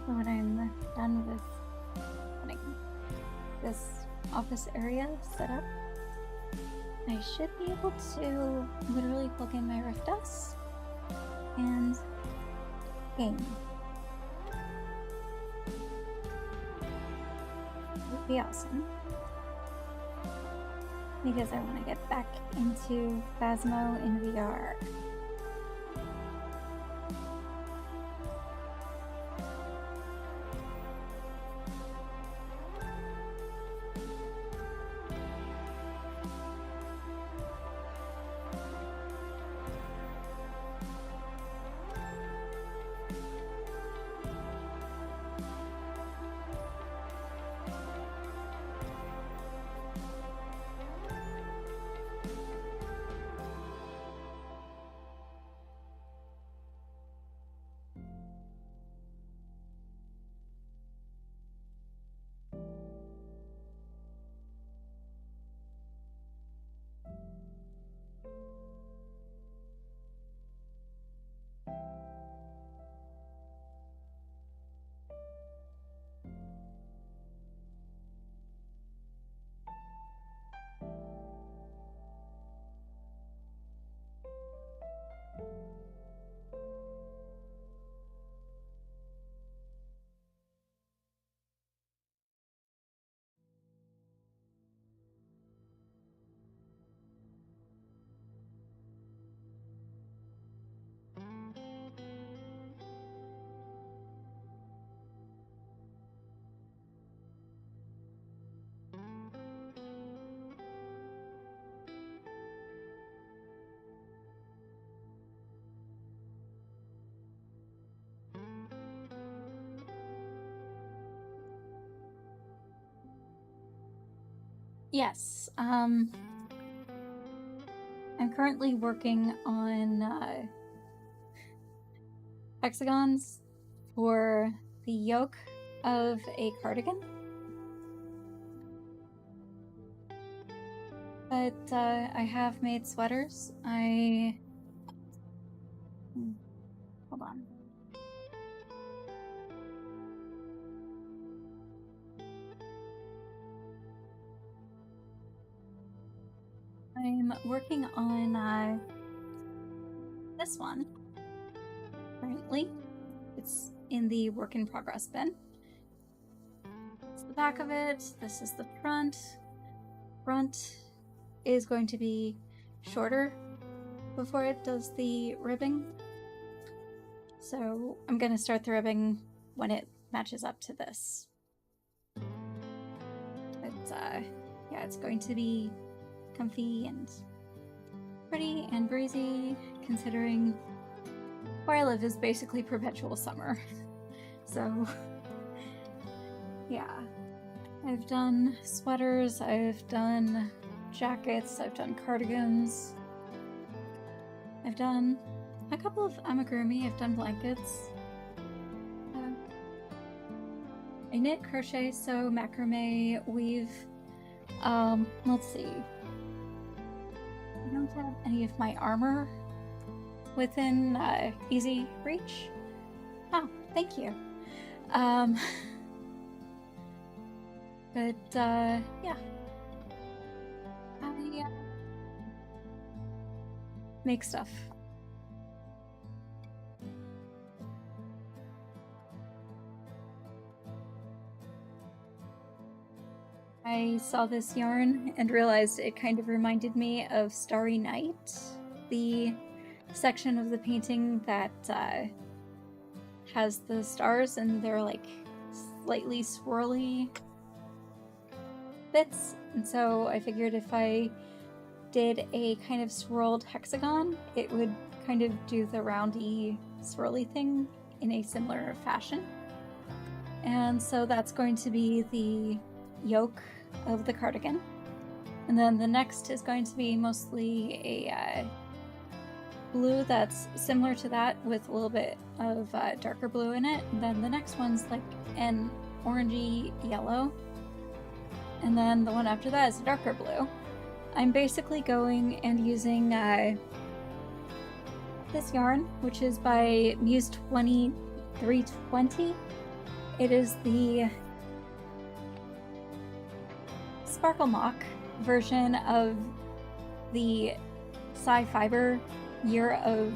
When I'm done with getting this office area set up, I should be able to literally plug in my Rift OS and game. It would be awesome. Because I want to get back into Phasmo in VR. Yes, I'm currently working on hexagons for the yoke of a cardigan. But I have made sweaters. Hold on. I'm working on this one currently. It's in the work in progress bin. It's the back of it. This is the front. Front is going to be shorter before it does the ribbing. So I'm going to start the ribbing when it matches up to this. But yeah, it's going to be comfy and pretty and breezy, considering where I live is basically perpetual summer. So yeah, I've done sweaters, I've done jackets, I've done cardigans, I've done a couple of amigurumi, I've done blankets. I knit, crochet, sew, macrame, weave. Let's see. I don't have any of my armor within easy reach. Oh, thank you. But yeah, make stuff. I saw this yarn and realized it kind of reminded me of Starry Night, the section of the painting that has the stars and they're like slightly swirly bits. And so I figured if I did a kind of swirled hexagon, it would kind of do the roundy swirly thing in a similar fashion. And so that's going to be the yoke of the cardigan. And then the next is going to be mostly a blue that's similar to that with a little bit of darker blue in it. And then the next one's like an orangey yellow. And then the one after that is a darker blue. I'm basically going and using this yarn, which is by Muse 2320. It is the Sparkle Mock version of the Sci Fiber year of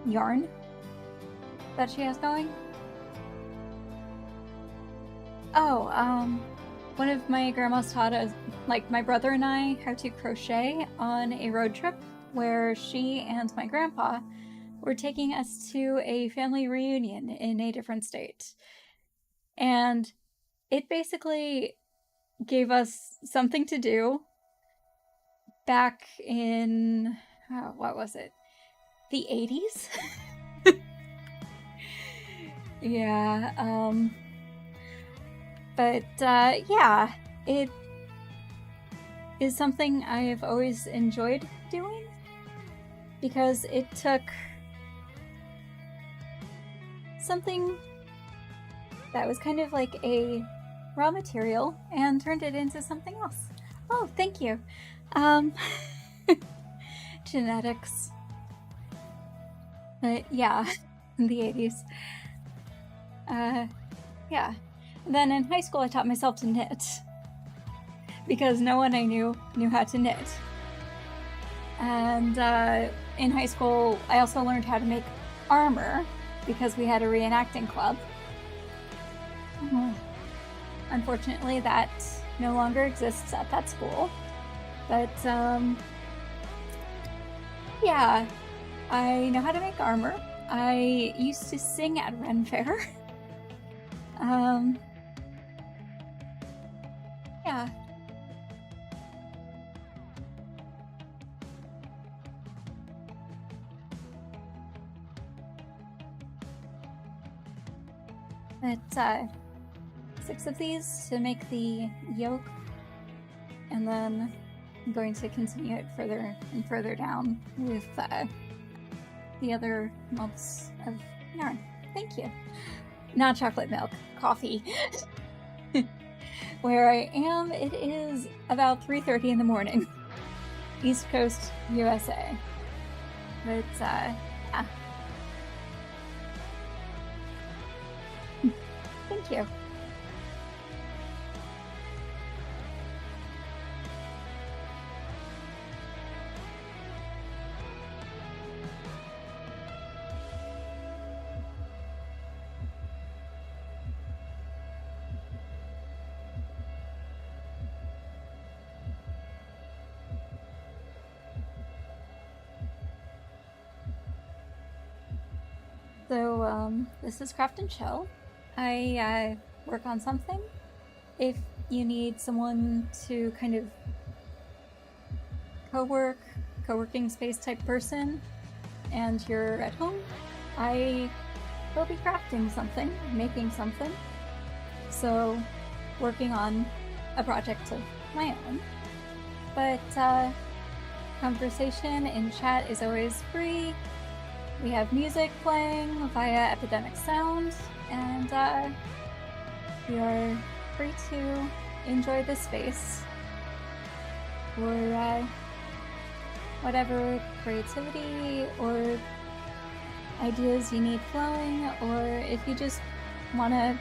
yarn that she has going. Oh, one of my grandmas taught us, like my brother and I, how to crochet on a road trip where she and my grandpa were taking us to a family reunion in a different state. And it basically gave us something to do back in, what was it? The 80s? Yeah, but yeah, it is something I've always enjoyed doing because it took something that was kind of like a raw material and turned it into something else. Oh, thank you. Genetics. But yeah, in the 80s. Yeah. Then in high school I taught myself to knit because no one I knew how to knit. And in high school I also learned how to make armor because we had a reenacting club. Unfortunately that no longer exists at that school. But yeah, I know how to make armor. I used to sing at Ren Fair. Yeah. But 6 of these to make the yoke, and then I'm going to continue it further and further down with the other months of yarn. Thank you. Not chocolate milk, coffee. Where I am, it is about 3:30 in the morning. East Coast, USA. But, yeah. Thank you. So, this is Craft and Chill. I work on something. If you need someone to kind of co-working space type person, and you're at home, I will be crafting something, making something. So, working on a project of my own. But, conversation in chat is always free. We have music playing via Epidemic Sound, and we are free to enjoy this space for whatever creativity or ideas you need flowing, or if you just want to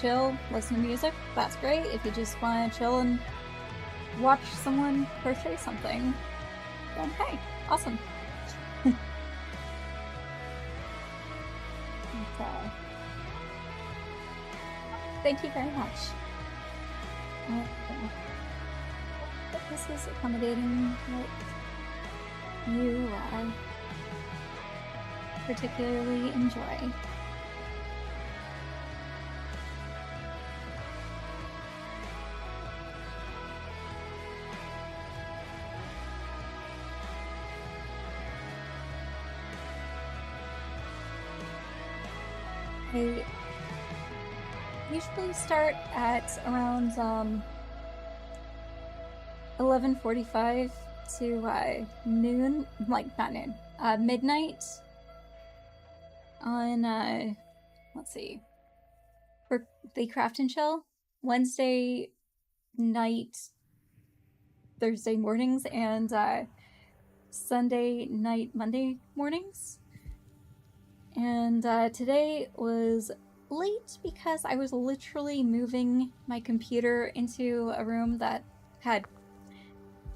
chill, listen to music, that's great. If you just want to chill and watch someone crochet something, then hey, awesome. Thank you very much. But this is accommodating what you particularly enjoy. I usually start at around 11:45 to noon, like not noon, midnight on let's see, for the craft and chill Wednesday night, Thursday mornings, and Sunday night, Monday mornings. And today was late because I was literally moving my computer into a room that had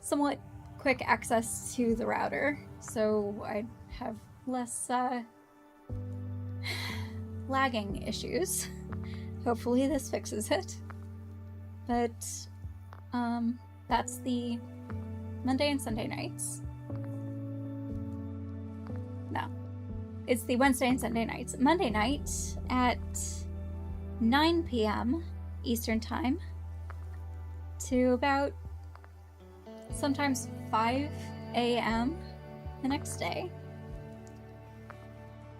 somewhat quick access to the router, so I'd have less lagging issues. Hopefully this fixes it. But that's the Monday and Sunday nights. No. It's the Wednesday and Sunday nights. Monday night at 9 p.m. Eastern Time to about sometimes 5 a.m. the next day.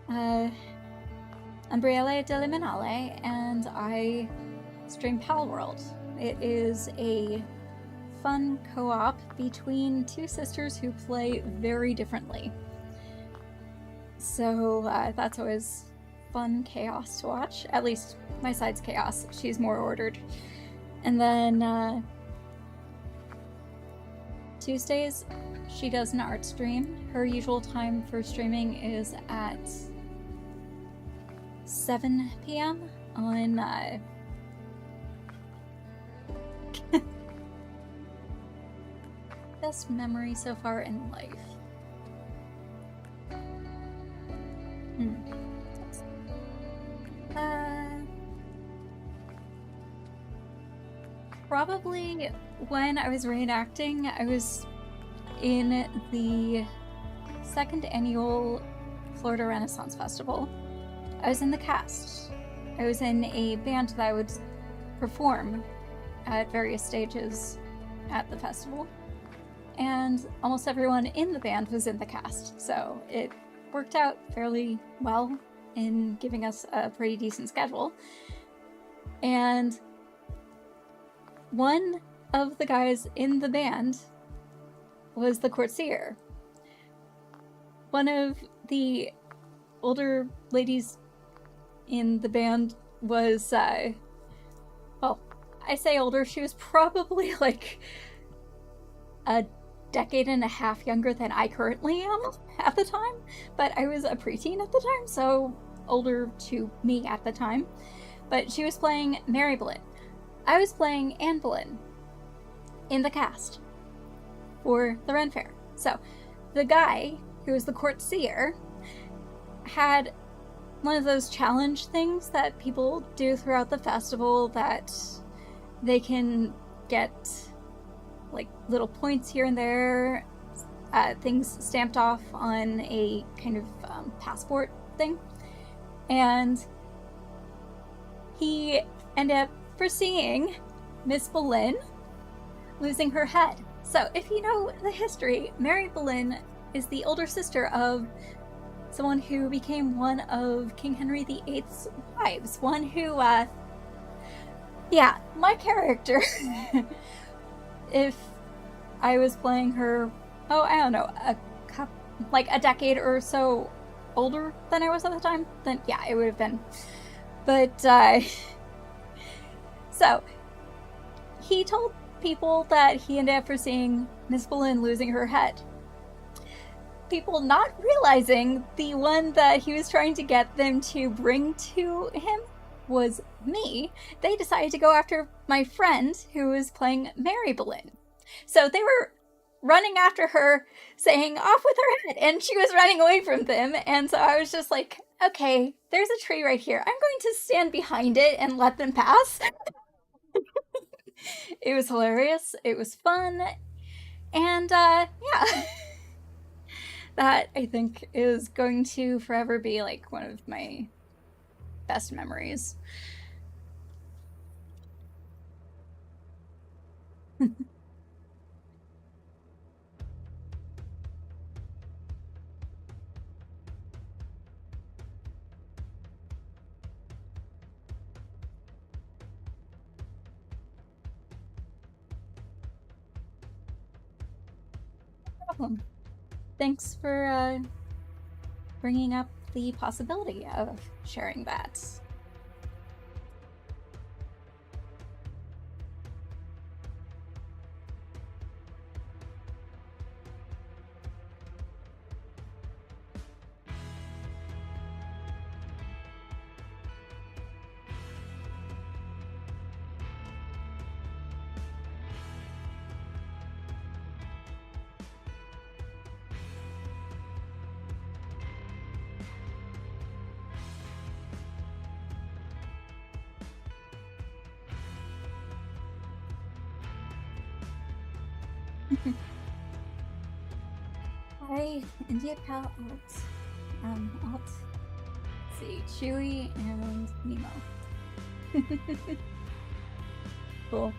Umbriele de Liminale, and I stream Pal World. It is a fun co-op between two sisters who play very differently. So that's always fun chaos to watch. At least my side's chaos. She's more ordered. And then Tuesdays, she does an art stream. Her usual time for streaming is at 7 p.m. on best memory so far in life. Probably when I was reenacting, I was in the second annual Florida Renaissance Festival. I was in the cast. I was in a band that I would perform at various stages at the festival. And almost everyone in the band was in the cast, so it worked out fairly well in giving us a pretty decent schedule. And one of the guys in the band was the courtier. One of the older ladies in the band was, well, I say older, she was probably like a decade and a half younger than I currently am at the time, but I was a preteen at the time, so older to me at the time. But she was playing Mary Boleyn. I was playing Anne Boleyn in the cast for the Ren Fair. So the guy who was the courtier had one of those challenge things that people do throughout the festival that they can get like little points here and there, things stamped off on a kind of passport thing. And he ended up foreseeing Miss Boleyn losing her head. So if you know the history, Mary Boleyn is the older sister of someone who became one of King Henry VIII's wives. One who, yeah, my character, if I was playing her, oh, I don't know, like a decade or so older than I was at the time, then yeah, it would have been. But, so, he told people that he ended up foreseeing Miss Boleyn losing her head. People not realizing the one that he was trying to get them to bring to him was me. They decided to go after my friend who was playing Mary Boleyn. So they were running after her, saying, "Off with her head," and she was running away from them. And so I was just like, okay, there's a tree right here. I'm going to stand behind it and let them pass. It was hilarious. It was fun. And yeah. That, I think, is going to forever be like one of my best memories. No problem. Thanks for bringing up the possibility of sharing that. Hi, India Pal Alt. Alt. Let's see, Chewy and Nemo. Cool.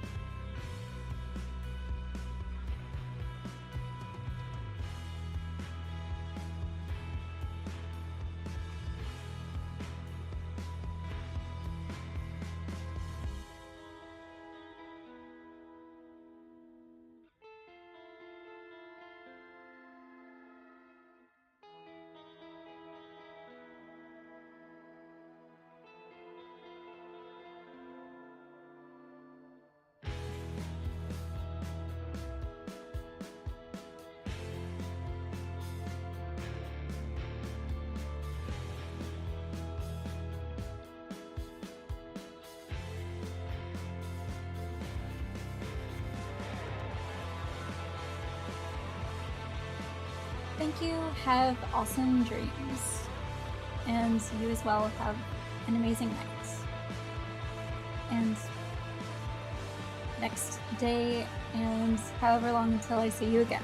Thank you. Have awesome dreams. And you as well have an amazing night. And next day, and however long until I see you again.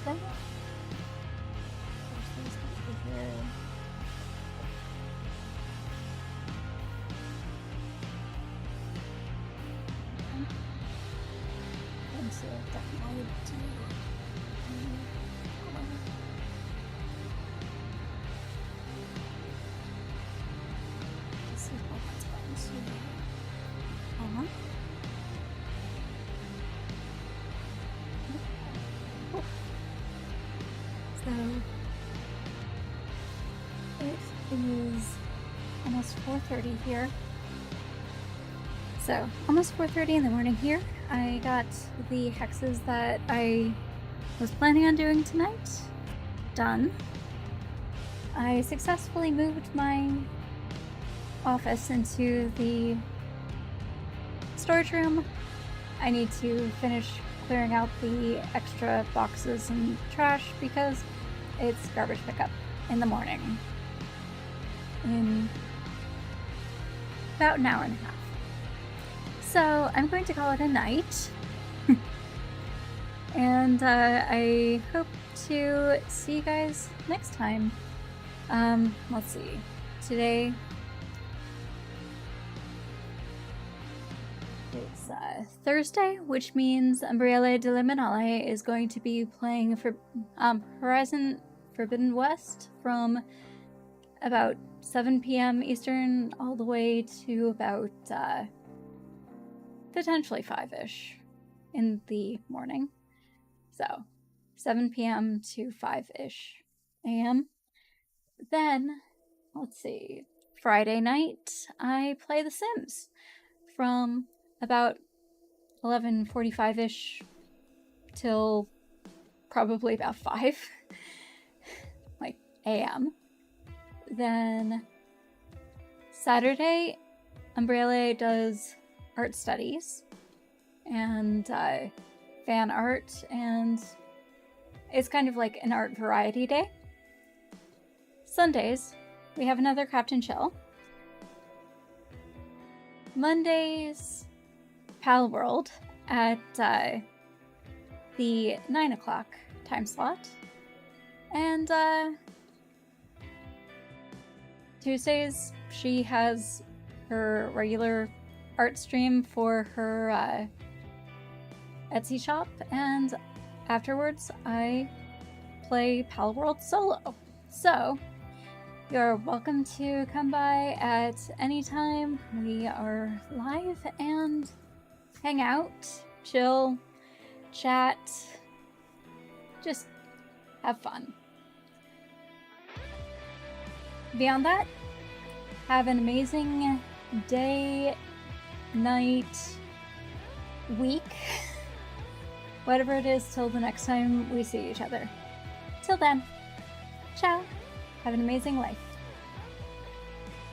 Thursday. Thursday's over here. And so definitely do. Let's see what that's going to. So it is almost 4:30 here. So almost 4:30 in the morning here. I got the hexes that I was planning on doing tonight done. I successfully moved my office into the storage room. I need to finish clearing out the extra boxes and trash because it's garbage pickup in the morning in about an hour and a half. So I'm going to call it a night. And I hope to see you guys next time. Let's see. Today it's Thursday, which means Umbrella de Liminale is going to be playing for Horizon Forbidden West from about 7 p.m. Eastern all the way to about potentially 5-ish in the morning. So 7 p.m. to 5-ish a.m. Then, let's see, Friday night I play The Sims from about 11:45-ish till probably about 5 like a.m. Then Saturday Umbrella does art studies and fan art, and it's kind of like an art variety day. Sundays we have another Craft and Chill. Mondays Pal World at the 9 o'clock time slot. And Tuesdays, she has her regular art stream for her Etsy shop. And afterwards, I play Pal World solo. So, you're welcome to come by at any time. We are live and hang out, chill, chat, just have fun. Beyond that, have an amazing day, night, week, whatever it is till the next time we see each other. Till then, ciao. Have an amazing life.